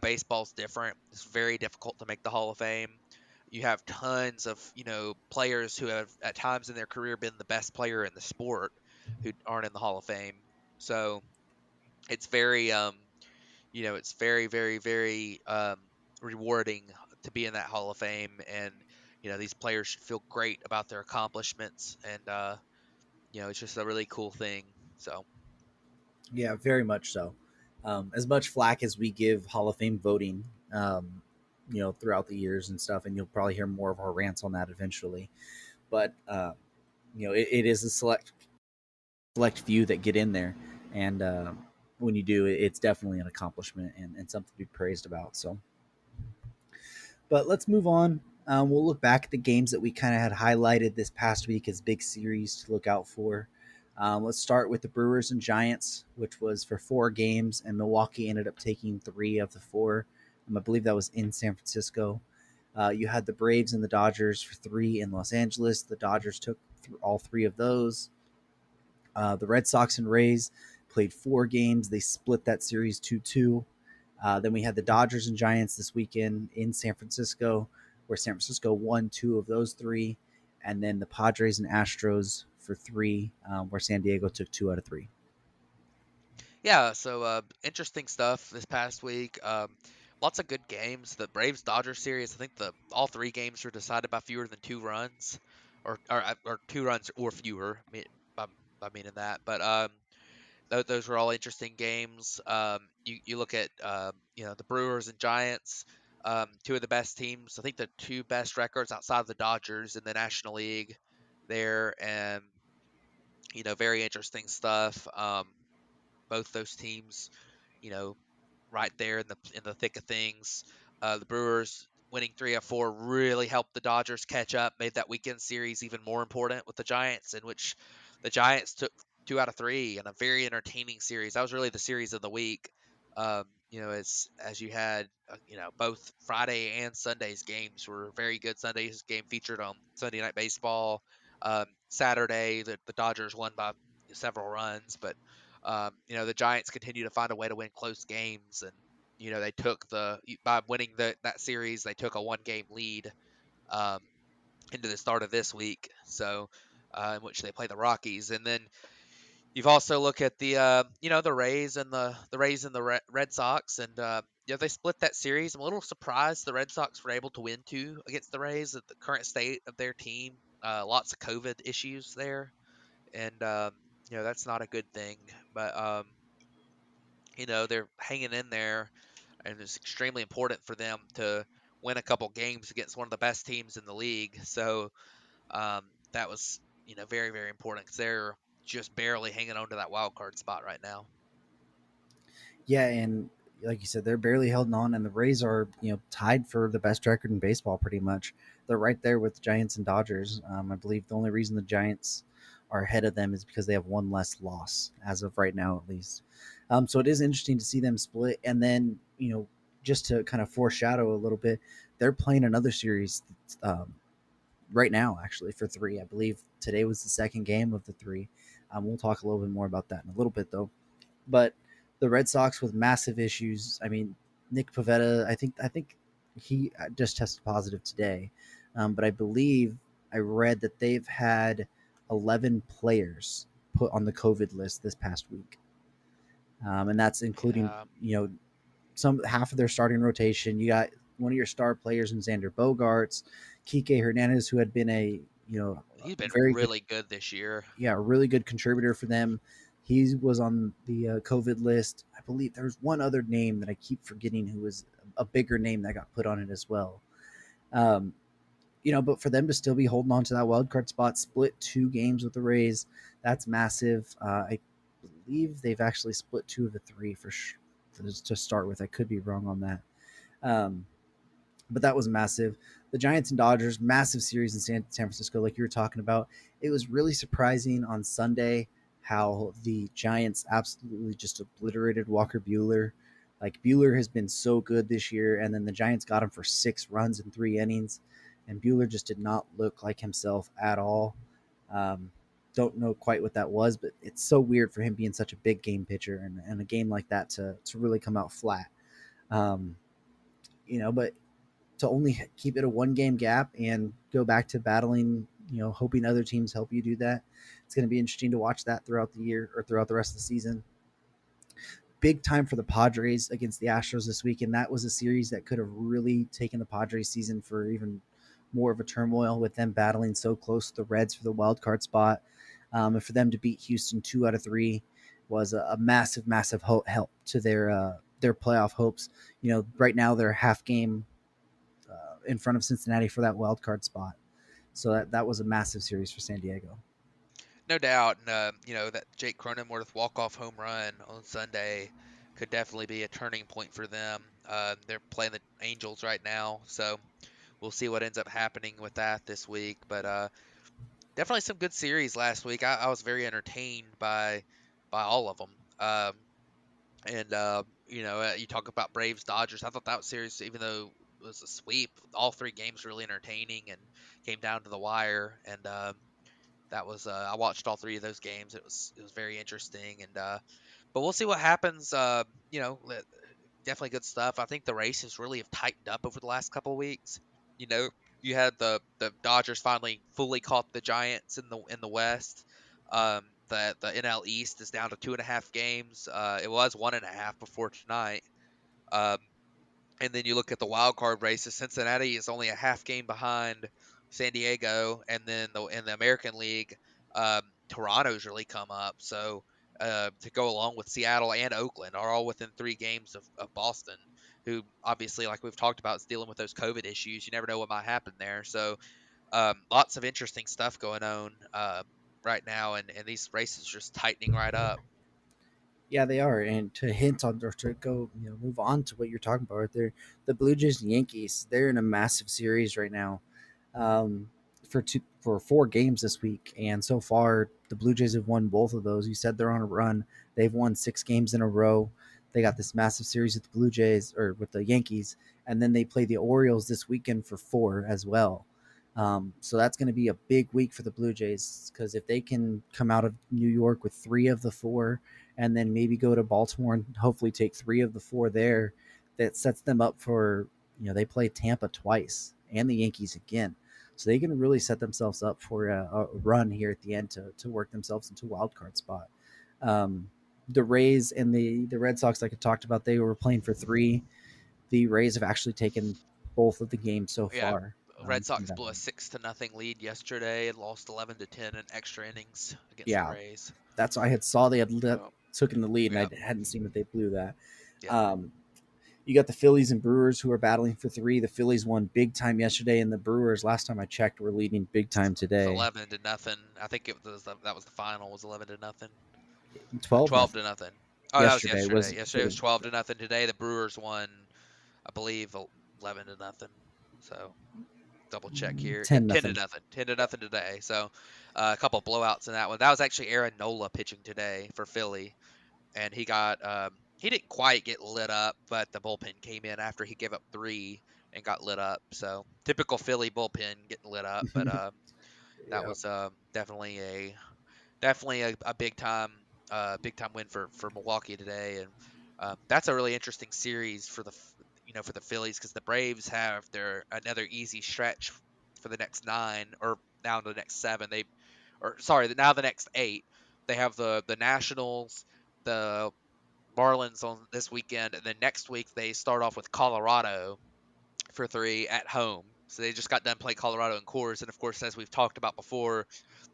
Baseball's different. It's very difficult to make the Hall of Fame. You have tons of players who have at times in their career been the best player in the sport who aren't in the Hall of Fame. So it's very it's very very very rewarding to be in that Hall of Fame, and these players should feel great about their accomplishments, and it's just a really cool thing. So Yeah, very much so. As much flack as we give Hall of Fame voting, throughout the years and stuff, and you'll probably hear more of our rants on that eventually. But it is a select few that get in there, and when you do, it's definitely an accomplishment and something to be praised about. So, but let's move on. We'll look back at the games that we kind of had highlighted this past week as big series to look out for. Let's start with the Brewers and Giants, which was for 4 games, and Milwaukee ended up taking 3 of the 4. I believe that was in San Francisco. You had the Braves and the Dodgers for 3 in Los Angeles. The Dodgers took all 3 of those. The Red Sox and Rays played 4 games. They split that series 2-2. Then we had the Dodgers and Giants this weekend in San Francisco, where San Francisco won 2 of those 3. And then the Padres and Astros for 3, where San Diego took 2 out of 3. yeah, so interesting stuff this past week. Lots of good games. The Braves Dodgers series, I think the all 3 games were decided by fewer than 2 runs, or 2 runs or fewer. By, by meaning that, but those were all interesting games. You look at the Brewers and Giants, 2 of the best teams. I think the 2 best records outside of the Dodgers in the National League there, and very interesting stuff. Both those teams, you know, right there in the thick of things. The Brewers winning 3 of 4 really helped the Dodgers catch up, made that weekend series even more important with the Giants, in which the Giants took 2 out of 3 in a very entertaining series. That was really the series of the week. As you had, both Friday and Sunday's games were very good. Sunday's game featured on Sunday Night Baseball. Saturday, the Dodgers won by several runs, but the Giants continue to find a way to win close games, and they took by winning that series, they took a 1-game lead um, into the start of this week. So, in which they play the Rockies, and then you've also look at the Rays and the Red Sox, and they split that series. I'm a little surprised the Red Sox were able to win 2 against the Rays at the current state of their team. Lots of COVID issues there, and that's not a good thing, but they're hanging in there, and it's extremely important for them to win a couple games against one of the best teams in the league. So that was very very important, because they're just barely hanging on to that wild card spot right now. Yeah, and like you said, they're barely holding on, and the Rays are tied for the best record in baseball pretty much. They're right there with the Giants and Dodgers. I believe the only reason the Giants are ahead of them is because they have one less loss as of right now, at least. So it is interesting to see them split, and then just to kind of foreshadow a little bit, they're playing another series right now, actually, for three. I believe today was the second game of the three. We'll talk a little bit more about that in a little bit, though. But the Red Sox with massive issues. I mean, Nick Pivetta, I think he just tested positive today, but I believe I read that they've had 11 players put on the COVID list this past week, and that's including Yeah, some half of their starting rotation. You got one of your star players in Xander Bogaerts, Kike Hernandez, who had been he's a been very good, really good this year. yeah, a really good contributor for them. He was on the COVID list. I believe there's one other name that I keep forgetting who was a bigger name that got put on it as well. Um, but for them to still be holding on to that wild card spot, split 2 games with the Rays, that's massive. I believe they've actually split 2 of the 3 to start with. I could be wrong on that. Um, but that was massive. The Giants and Dodgers, massive series in San Francisco, like you were talking about. It was really surprising on Sunday how the Giants absolutely just obliterated Walker Buehler. Like, Buehler has been so good this year, and then the Giants got him for 6 runs in 3 innings, and Buehler just did not look like himself at all. Um, don't know quite what that was, but it's so weird for him being such a big game pitcher and a game like that to really come out flat. Um, but to only keep it a 1 game gap and go back to battling, hoping other teams help you do that. It's going to be interesting to watch that throughout the year or throughout the rest of the season. Big time for the Padres against the Astros this week, and that was a series that could have really taken the Padres season for even more of a turmoil with them battling so close to the Reds for the wild card spot. And for them to beat Houston 2 out of 3 was a massive, massive help to their playoff hopes. Right now they're half game in front of Cincinnati for that wild card spot. So that was a massive series for San Diego. No doubt, and that Jake Cronenworth walk-off home run on Sunday could definitely be a turning point for them. They're playing the Angels right now, so we'll see what ends up happening with that this week. But definitely some good series last week. I was very entertained by all of them. And you talk about Braves Dodgers. I thought that series, even though it was a sweep, all 3 games were really entertaining and came down to the wire. And that was I watched all 3 of those games. It was very interesting. And but we'll see what happens. Definitely good stuff. I think the races really have tightened up over the last couple of weeks. You know, you had the Dodgers finally fully caught the Giants in the West. The NL East is down to 2.5 games. It was 1.5 before tonight. Um, and then you look at the wild card races. Cincinnati is only a half game behind San Diego, and then in the American League, Toronto's really come up. So to go along with Seattle and Oakland are all within 3 games of Boston, who obviously, like we've talked about, is dealing with those COVID issues. You never know what might happen there. So lots of interesting stuff going on right now, and these races just tightening right up. Yeah, they are. And to hint on or to go, move on to what you're talking about right there, the Blue Jays and Yankees, they're in a massive series right now. Um, for 4 games this week, and so far the Blue Jays have won both of those. You said they're on a run; they've won 6 games in a row. They got this massive series with the Blue Jays or with the Yankees, and then they play the Orioles this weekend for 4 as well. So that's going to be a big week for the Blue Jays because if they can come out of New York with 3 of the 4, and then maybe go to Baltimore and hopefully take 3 of the 4 there, that sets them up for they play Tampa twice and the Yankees again. So they can really set themselves up for a run here at the end to work themselves into a wild card spot. The Rays and the Red Sox, like I talked about, they were playing for 3. The Rays have actually taken both of the games so Yeah, far. Red From Sox that blew a one. 6-0 lead yesterday and lost 11-10 in extra innings against the Yeah, Rays. that's I had saw they had So, took in the lead, and yeah, I hadn't seen that they blew that. yeah. Um, you got the Phillies and Brewers who are battling for 3. The Phillies won big time yesterday, and the Brewers, last time I checked, were leading big time It's today. 11-0. I think that was the final was 11-0 or 12 12 nothing. to nothing. Oh, that was yesterday. yesterday. Yesterday was 12-0. Today the Brewers won, I believe, 11-0. So double check here. Yep, 10 10 to nothing. nothing. 10-0 today. So a couple blowouts in that one. That was actually Aaron Nola pitching today for Philly, and he didn't quite get lit up, but the bullpen came in after he gave up 3 and got lit up. So typical Philly bullpen getting lit up, but that Yeah. was definitely a big time win for Milwaukee today, and that's a really interesting series for for the Phillies, because the Braves have their another easy stretch for the next 9, or now the next 7. Now the next 8. They have the Nationals, the Marlins on this weekend, and then next week they start off with Colorado for 3 at home. So they just got done playing Colorado in Coors, and of course, as we've talked about before,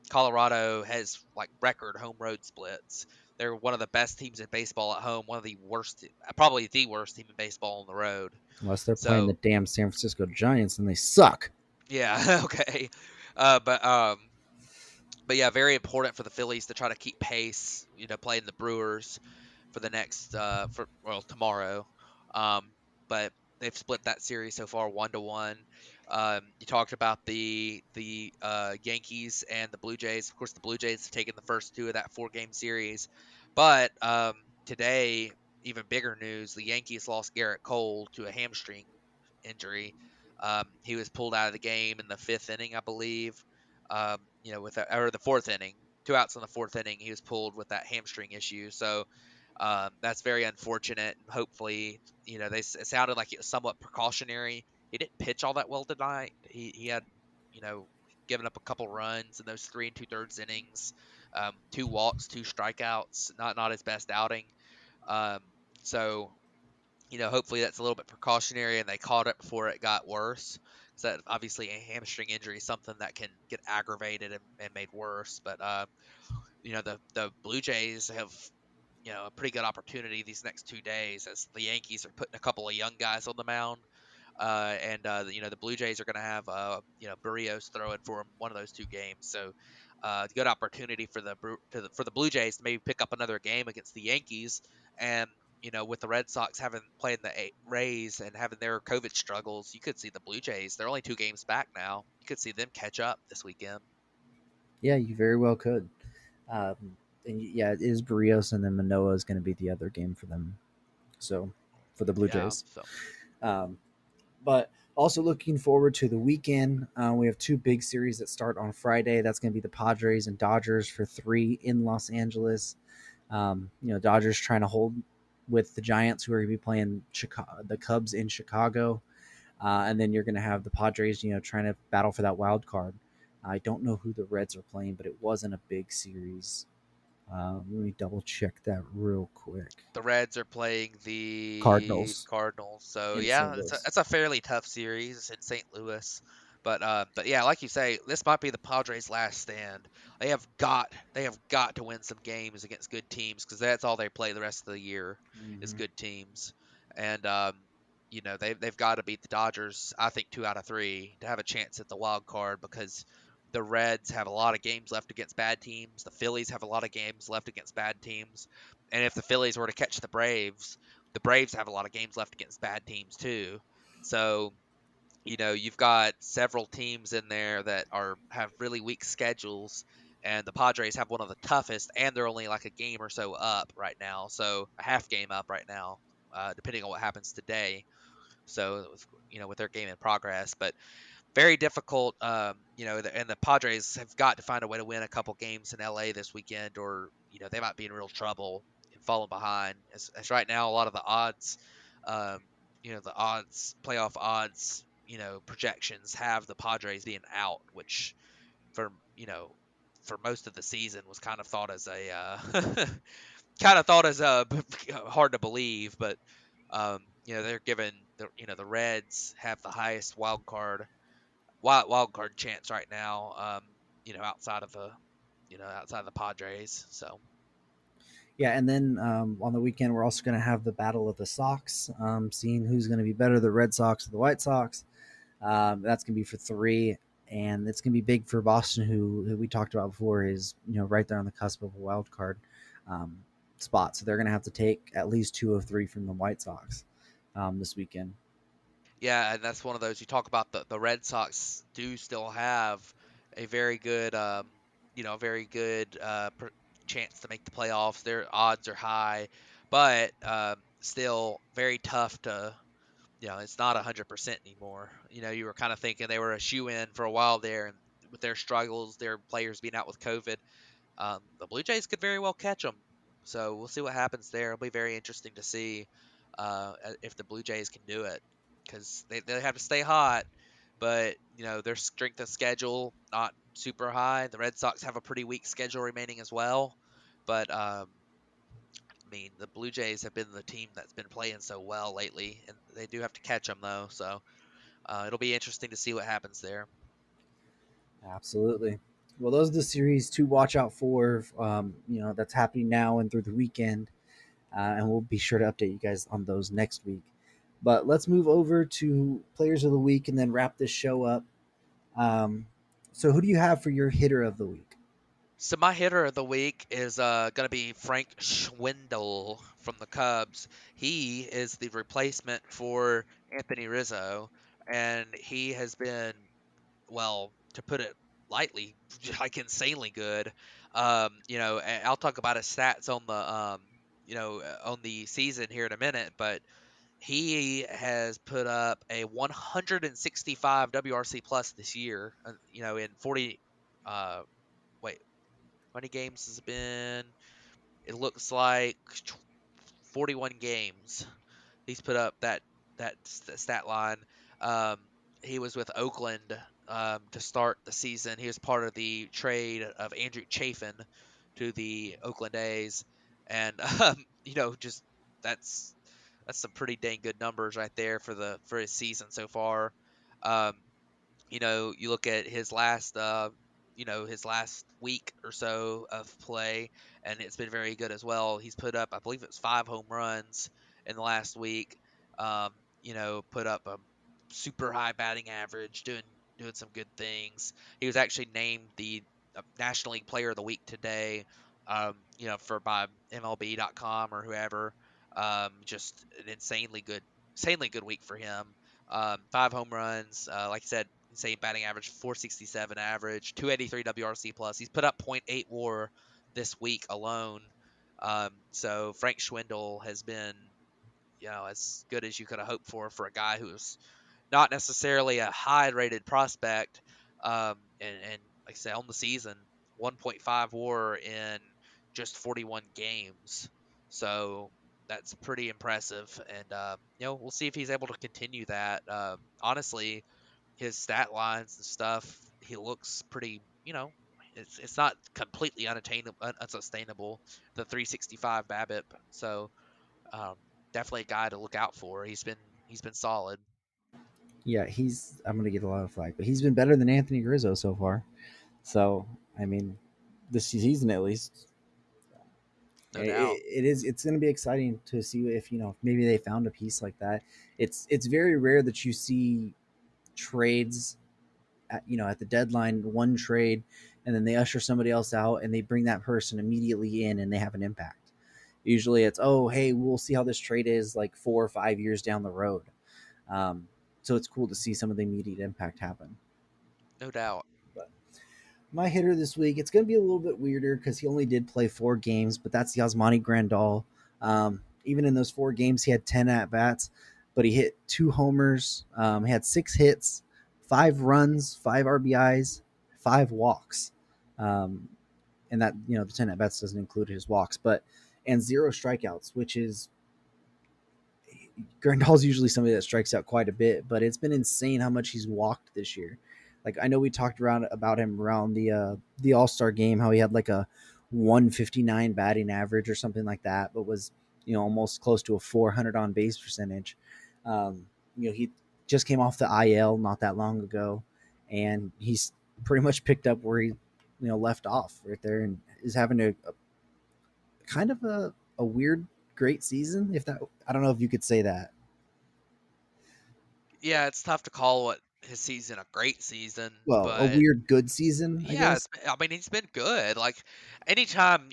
Colorado has like record home road splits. They're one of the best teams in baseball at home, one of the worst, probably the worst team in baseball on the road. Unless they're playing the So damn San Francisco Giants and they suck. yeah, okay, uh, but um, but yeah, very important for the Phillies to try to keep pace. Playing the Brewers for the next for well tomorrow. Um, but they've split that series so far 1-1. You talked about the Yankees and the Blue Jays. Of course, the Blue Jays have taken the first 2 of that 4-game series, but today, even bigger news: the Yankees lost Garrett Cole to a hamstring injury. He was pulled out of the game in the 5th inning, I believe. Or the 4th inning, 2 outs in the 4th inning. He was pulled with that hamstring issue. So that's very unfortunate. Hopefully, it sounded like it was somewhat precautionary. He didn't pitch all that well tonight. He had, you know, given up a couple runs in those 3 2/3 innings, 2 walks, 2 strikeouts. Not his best outing. Um, so hopefully that's a little bit precautionary and they caught it before it got worse. So that obviously a hamstring injury is something that can get aggravated and made worse. But the Blue Jays have a pretty good opportunity these next 2 days, as the Yankees are putting a couple of young guys on the mound. The Blue Jays are going to have Barrios throwing for them one of those 2 games. So good opportunity for for the Blue Jays to maybe pick up another game against the Yankees. And with the Red Sox having played the Rays and having their COVID struggles, you could see the Blue Jays. They're only 2 games back now. You could see them catch up this weekend. Yeah, you very well could. Um, and yeah, it is Barrios, and then Manoa is going to be the other game for them. So for the Blue Yeah. Jays. So Um, but also looking forward to the weekend. We have 2 big series that start on Friday. That's going to be the Padres and Dodgers for 3 in Los Angeles. Dodgers trying to hold with the Giants, who are going to be playing the Cubs in Chicago. And then you're going to have the Padres, trying to battle for that wild card. I don't know who the Reds are playing, but it wasn't a big series. Let me double check that real quick. the Reds are playing the Cardinals Cardinals. So in yeah, St. Louis. it's a fairly tough series in St. Louis. But yeah, like you say, this might be the Padres' last stand. They have got to win some games against good teams, because that's all they play the rest of the year is Mm-hmm. good teams. And they've got to beat the Dodgers, I think, 2 out of 3 to have a chance at the wild card, because the Reds have a lot of games left against bad teams. The Phillies have a lot of games left against bad teams. And if the Phillies were to catch the Braves have a lot of games left against bad teams too. So, you've got several teams in there that have really weak schedules, and the Padres have one of the toughest, and they're only like a game or so up right now. So, a half game up right now, depending on what happens today. So, with their game in progress, but very difficult. And the Padres have got to find a way to win a couple games in LA this weekend, or they might be in real trouble and falling behind. As right now, a lot of the odds, um, playoff odds, projections have the Padres being out, which for for most of the season was kind of thought as a hard to believe, but they're given the Reds have the highest wild card chance right now. Outside of the Padres. So Yeah, and then on the weekend we're also going to have the Battle of the Sox, seeing who's going to be better, the Red Sox or the White Sox. That's going to be for 3, and it's going to be big for Boston, who we talked about before is right there on the cusp of a wild card. Um, spot, so they're going to have to take at least 2 of 3 from the White Sox this weekend. Yeah, and that's one of those you talk about. The Red Sox do still have a very good, very good chance to make the playoffs. Their odds are high, but still very tough to. It's not 100% anymore. You were kind of thinking they were a shoe in for a while there, and with their struggles, their players being out with COVID, the Blue Jays could very well catch them. So we'll see what happens there. It'll be very interesting to see if the Blue Jays can do it because they have to stay hot, but their strength of schedule not super high. The Red Sox have a pretty weak schedule remaining as well, but I mean the Blue Jays have been the team that's been playing so well lately, and they do have to catch them though. So it'll be interesting to see what happens there. Absolutely. Well, those are the series to watch out for. That's happening now and through the weekend, and we'll be sure to update you guys on those next week. But let's move over to players of the week and then wrap this show up. So, who do you have for your hitter of the week? So my hitter of the week is going to be Frank Schwindel from the Cubs. He is the replacement for Anthony Rizzo, and he has been, well, to put it lightly, like insanely good. And I'll talk about his stats on on the season here in a minute, but he has put up a 165 WRC plus this year. In 40. Wait, how many games has it been? It looks like 41 games. He's put up that stat line. Um, he was with Oakland to start the season. He was part of the trade of Andrew Chafin to the Oakland A's, and just that's that's some pretty dang good numbers right there for his season so far. Um, you look at his last week or so of play, and it's been very good as well. He's put up, I believe it's 5 home runs in the last week. Um, put up a super high batting average, doing some good things. He was actually named the National League Player of the Week today. For by MLB.com or whoever. Just an insanely good week for him. 5 home runs. Like I said, insane batting average, 467 average, 283 WRC plus. He's put up .8 WAR this week alone. So Frank Schwindel has been, as good as you could have hoped for a guy who's not necessarily a high rated prospect. And like I said, on the season, 1.5 WAR in just 41 games. So that's pretty impressive. And, we'll see if he's able to continue that. Honestly, his stat lines and stuff, he looks pretty, it's not completely unsustainable, the 365 BABIP. So um, definitely a guy to look out for. He's been solid. Yeah, I'm going to get a lot of flack, but he's been better than Anthony Rizzo so far. So, I mean, this season at least, No doubt. it's going to be exciting to see if maybe they found a piece like that. It's very rare that you see trades at the deadline, one trade, and then they usher somebody else out and they bring that person immediately in and they have an impact. Usually it's, oh, hey, we'll see how this trade is like 4 or 5 years down the road. So it's cool to see some of the immediate impact happen. No doubt. But my hitter this week, it's going to be a little bit weirder because he only did play 4 games, but that's Yasmani Grandal. Even in those 4 games, he had 10 at bats, but he hit 2 homers. He had 6 hits, 5 runs, 5 RBIs, 5 walks. And that, the 10 at bats doesn't include his walks, and 0 strikeouts, which is Grandal's usually somebody that strikes out quite a bit, but it's been insane how much he's walked this year. Like, I know we talked about him around the All-Star game, how he had like a 159 batting average or something like that, but was almost close to a 400 on base percentage. He just came off the IL not that long ago, and he's pretty much picked up where he left off right there, and is having a kind of a weird great season. If that, I don't know if you could say that. Yeah, it's tough to call what his season a great season, Well, a but weird good season, I yeah, guess. I mean, he's been good. Like anytime,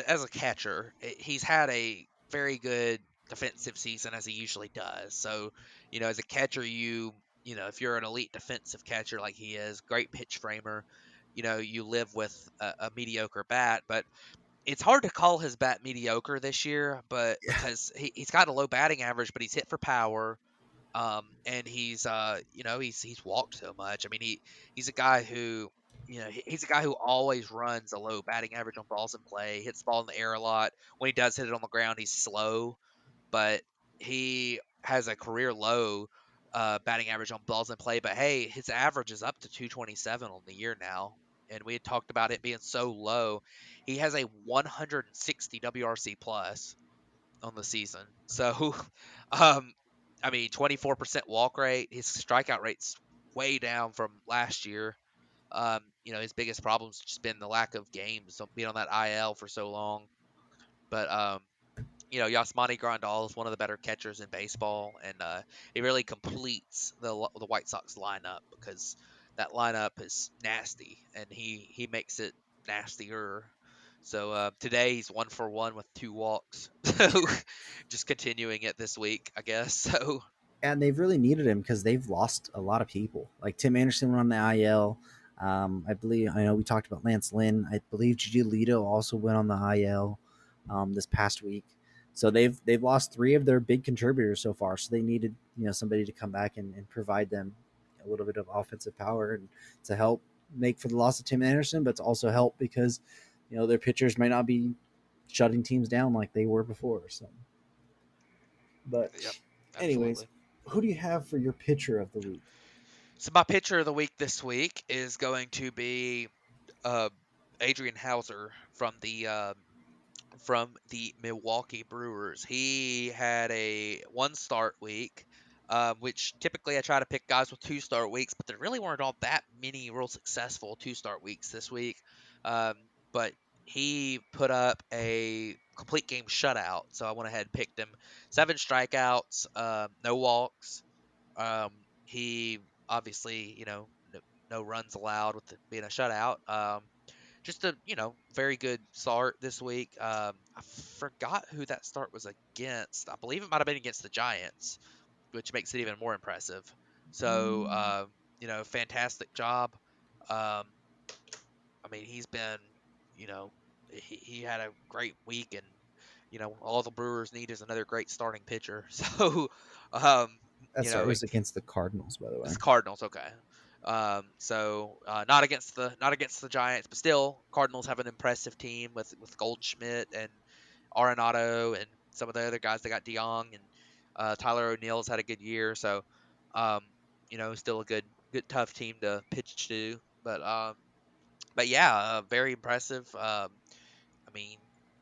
as a catcher, he's had a very good defensive season as he usually does. So, as a catcher, if you're an elite defensive catcher like he is, great pitch framer, you live with a mediocre bat. But it's hard to call his bat mediocre this year, but because he's got a low batting average, but he's hit for power. And he's walked so much. I mean, he's a guy who, he's a guy who always runs a low batting average on balls in play, hits the ball in the air a lot. When he does hit it on the ground, he's slow, but he has a career low batting average on balls in play. But hey, his average is up to 227 on the year now. And we had talked about it being so low. He has a 160 WRC plus on the season. So, um, I mean, 24% walk rate. His strikeout rate's way down from last year. His biggest problem's just been the lack of games, being on that IL for so long. But Yasmani Grandal is one of the better catchers in baseball, and he really completes the White Sox lineup because that lineup is nasty, and he makes it nastier. So today he's 1 for 1 with 2 walks. So just continuing it this week, I guess. So And they've really needed him because they've lost a lot of people. Like Tim Anderson went on the IL. I know we talked about Lance Lynn. I believe Gigi Lito also went on the IL this past week. So they've lost three of their big contributors so far. So they needed somebody to come back and provide them a little bit of offensive power and to help make for the loss of Tim Anderson, but to also help because their pitchers might not be shutting teams down like they were before. So, but yep, anyways, absolutely. who do you have for your pitcher of the week? So my pitcher of the week this week is going to be uh, Adrian Hauser from the Milwaukee Brewers. He had a 1 start week, which typically I try to pick guys with 2 start weeks, but there really weren't all that many real successful 2 start weeks this week. Um, but he put up a complete game shutout, so I went ahead and picked him. 7 strikeouts, no walks. He obviously, no runs allowed with it being a shutout. Just a very good start this week. I forgot who that start was against. I believe it might have been against the Giants, which makes it even more impressive. So fantastic job. Um, I mean, he's been, you know, he had a great week, and all the Brewers need is another great starting pitcher. So, um, That start was against the Cardinals, by the way. it's Cardinals, okay. Not against the Giants, but still, Cardinals have an impressive team with Goldschmidt and Arenado and some of the other guys. They got DeYoung and Tyler O'Neill's had a good year, so um, still a good tough team to pitch to. But yeah, very impressive. I mean,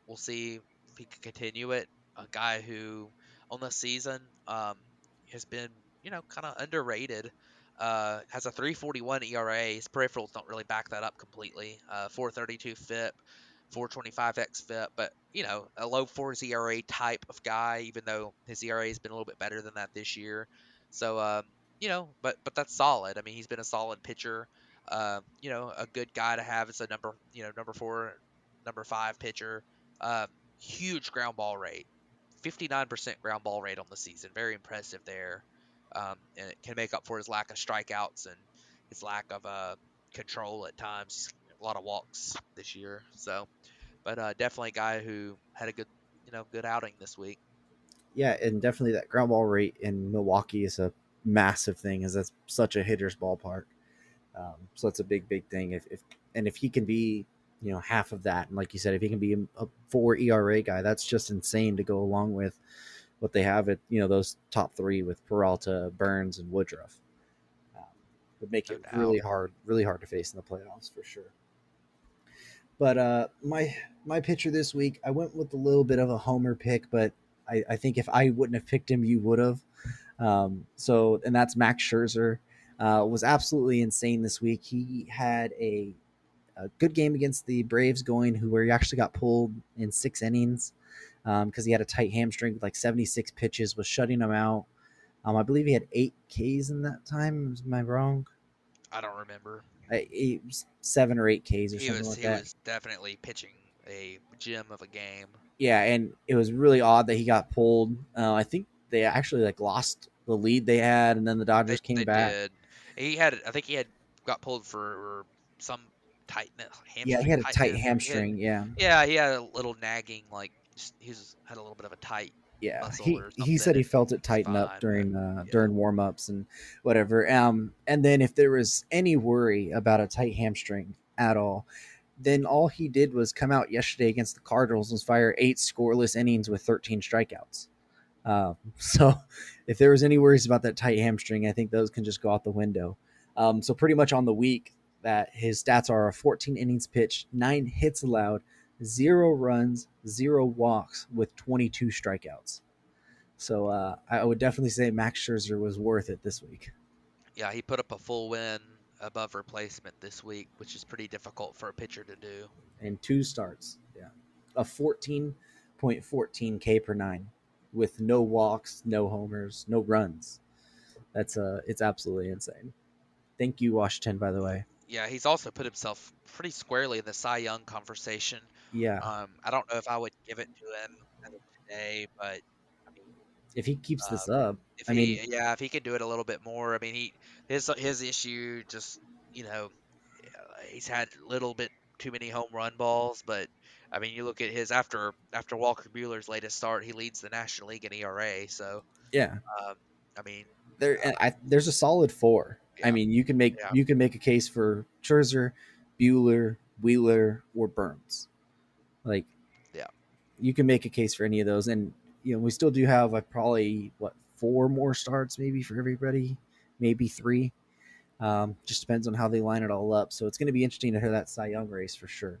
we'll see if he can continue it. A guy who on the season has been, kind of underrated. Has a 3.41 ERA. His peripherals don't really back that up completely. 4.32 FIP, 4.25 xFIP, but a low fours ERA type of guy. Even though his ERA has been a little bit better than that this year. So but that's solid. I mean, he's been a solid pitcher. A good guy to have as a number 4, number 5 pitcher. Um, Huge ground ball rate, 59% ground ball rate on the season. Very impressive there. And it can make up for his lack of strikeouts and his lack of control at times. A lot of walks this year. So, but definitely a guy who had a good outing this week. Yeah, and definitely that ground ball rate in Milwaukee is a massive thing, as that's such a hitter's ballpark. So that's a big thing. If he can be half of that, and like you said, if he can be a 4 ERA guy, that's just insane to go along with what they have at those top three with Peralta, Burns, and Woodruff. Um, would make No it doubt. really hard to face in the playoffs for sure. But my pitcher this week, I went with a little bit of a homer pick, but I think if I wouldn't have picked him, you would have. And that's Max Scherzer. Was absolutely insane this week. He had a good game against the Braves where he actually got pulled in 6 innings because he had a tight hamstring with like 76 pitches, was shutting him out. I believe he had 8 Ks in that time. Am I wrong? I don't remember. 7 or 8 Ks or He something was like he that. was definitely pitching a gem of a game. Yeah, and it was really odd that he got pulled. I think they actually like lost the lead they had, and then the Dodgers came They back. did. I think he had got pulled for some tightness, Yeah, he hamstring had a tight tightness. hamstring. Yeah, Yeah, he had a little nagging, like he's had a little bit of a tight yeah. muscle He or he something, said he and felt it he's tighten up fine. But yeah, during warm ups and whatever. And then if there was any worry about a tight hamstring at all, then all he did was come out yesterday against the Cardinals and fire 8 scoreless innings with 13 strikeouts. So if there was any worries about that tight hamstring, I think those can just go out the window. So pretty much on the week that his stats are 14 innings pitched, 9 hits allowed, 0 runs, 0 walks with 22 strikeouts. So I would definitely say Max Scherzer was worth it this week. yeah, he put up a full win above replacement this week, which is pretty difficult for a pitcher to do. And 2 starts. Yeah. A 14.14 K per nine with no walks, no homers, no runs. It's absolutely insane. Thank you, Washington, by the way. Yeah, he's also put himself pretty squarely in the Cy Young conversation. Yeah. I don't know if I would give it to him as of today, but I mean, If he keeps um, this up, I mean, if he could do it a little bit more. I mean, his issue just you know he's had a little bit too many home run balls, but I mean, you look at his after Walker Bueller's latest start, he leads the National League in ERA. So, yeah, um, I mean, there's a solid four. I yeah, mean, yeah, you can make a case for Scherzer, Bueller, Wheeler, or Burns. Like yeah. you can make a case for any of those, and we still do have like probably 4 more starts maybe for everybody, maybe 3. Just depends on how they line it all up. So it's going to be interesting to hear that Cy Young race for sure.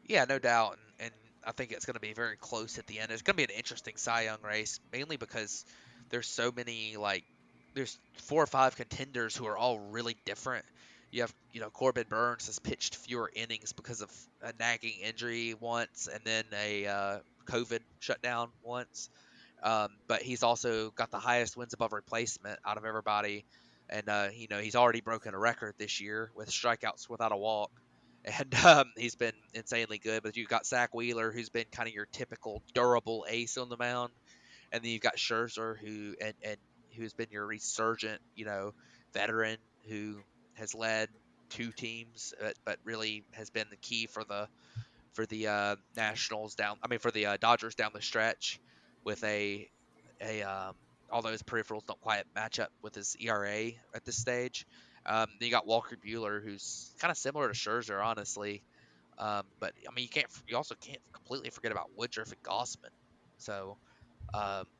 Yeah, no doubt, and I think it's going to be very close at the end. It's going to be an interesting Cy Young race, mainly because there's so many there's 4 or 5 contenders who are all really different. You have Corbin Burns has pitched fewer innings because of a nagging injury once, and then a COVID shutdown once. But he's also got the highest wins above replacement out of everybody, and he's already broken a record this year with strikeouts without a walk, and he's been insanely good. But you've got Zach Wheeler, who's been kind of your typical durable ace on the mound, and then you've got Scherzer, and who's been your resurgent, veteran who has led 2 teams, but really has been the key for the Nationals down. I mean, for the Dodgers down the stretch with a although his peripherals don't quite match up with his ERA at this stage. Then you got Walker Bueller, who's kind of similar to Scherzer, honestly. But I mean, you also can't completely forget about Woodruff and Gossman. So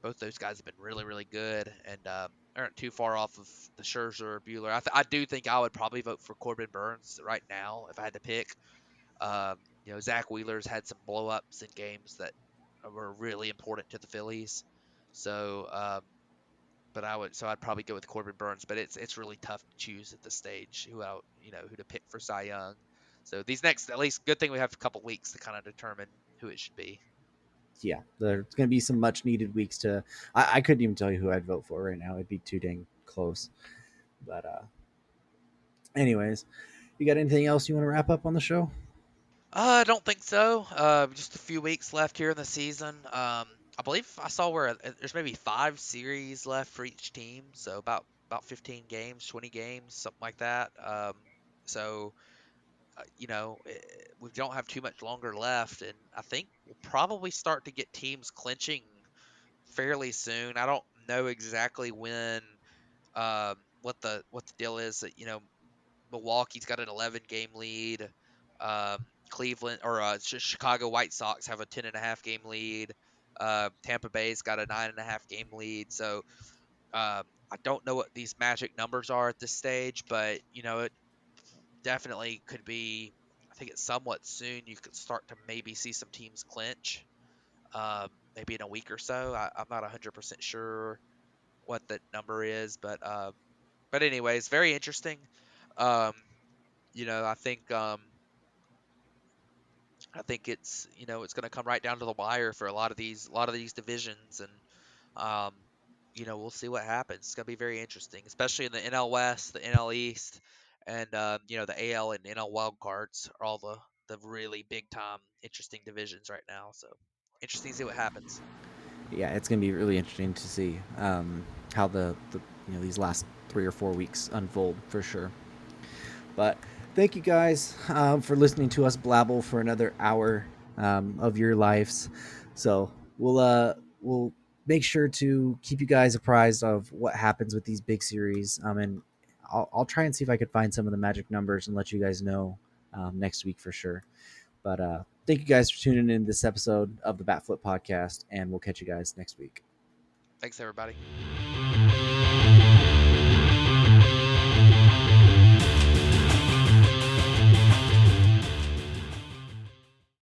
both those guys have been really, really good, and aren't too far off of the Scherzer or Bueller. I do think I would probably vote for Corbin Burns right now if I had to pick. Zach Wheeler's had some blow ups in games that were really important to the Phillies. So, I'd probably go with Corbin Burns, but it's really tough to choose at this stage who to pick for Cy Young. So these next, at least, good thing we have a couple weeks to kind of determine who it should be. Yeah, there's going to be some much needed weeks to. I couldn't even tell you who I'd vote for right now. It'd be too dang close. But anyways, you got anything else you want to wrap up on the show? I don't think so. Just a few weeks left here in the season. I believe I saw where there's maybe 5 series left for each team, so about 15 games, 20 games, something like that. So we don't have too much longer left, and I think we'll probably start to get teams clinching fairly soon. I don't know exactly when, what the deal is. That Milwaukee's got an 11 game lead. Um, Cleveland or Chicago White Sox have a 10.5 game lead. Tampa Bay's got a 9.5 game lead. So I don't know what these magic numbers are at this stage, but it definitely could be. I think it's somewhat soon. You could start to maybe see some teams clinch. Maybe in a week or so. I'm not 100% sure what the number is, but anyways, very interesting. Um, I think it's going to come right down to the wire for a lot of these divisions, and um, we'll see what happens. It's gonna be very interesting, especially in the NL West, the NL East, and the AL and NL wild cards are all the really big time interesting divisions right now. So interesting to see what happens. Yeah, it's going to be really interesting to see how the these last 3 or 4 weeks unfold for sure. But thank you guys for listening to us blabble for another hour of your lives. So we'll make sure to keep you guys apprised of what happens with these big series. And I'll try and see if I could find some of the magic numbers and let you guys know next week for sure. But thank you guys for tuning in this episode of the Batflip Podcast, and we'll catch you guys next week. Thanks, everybody.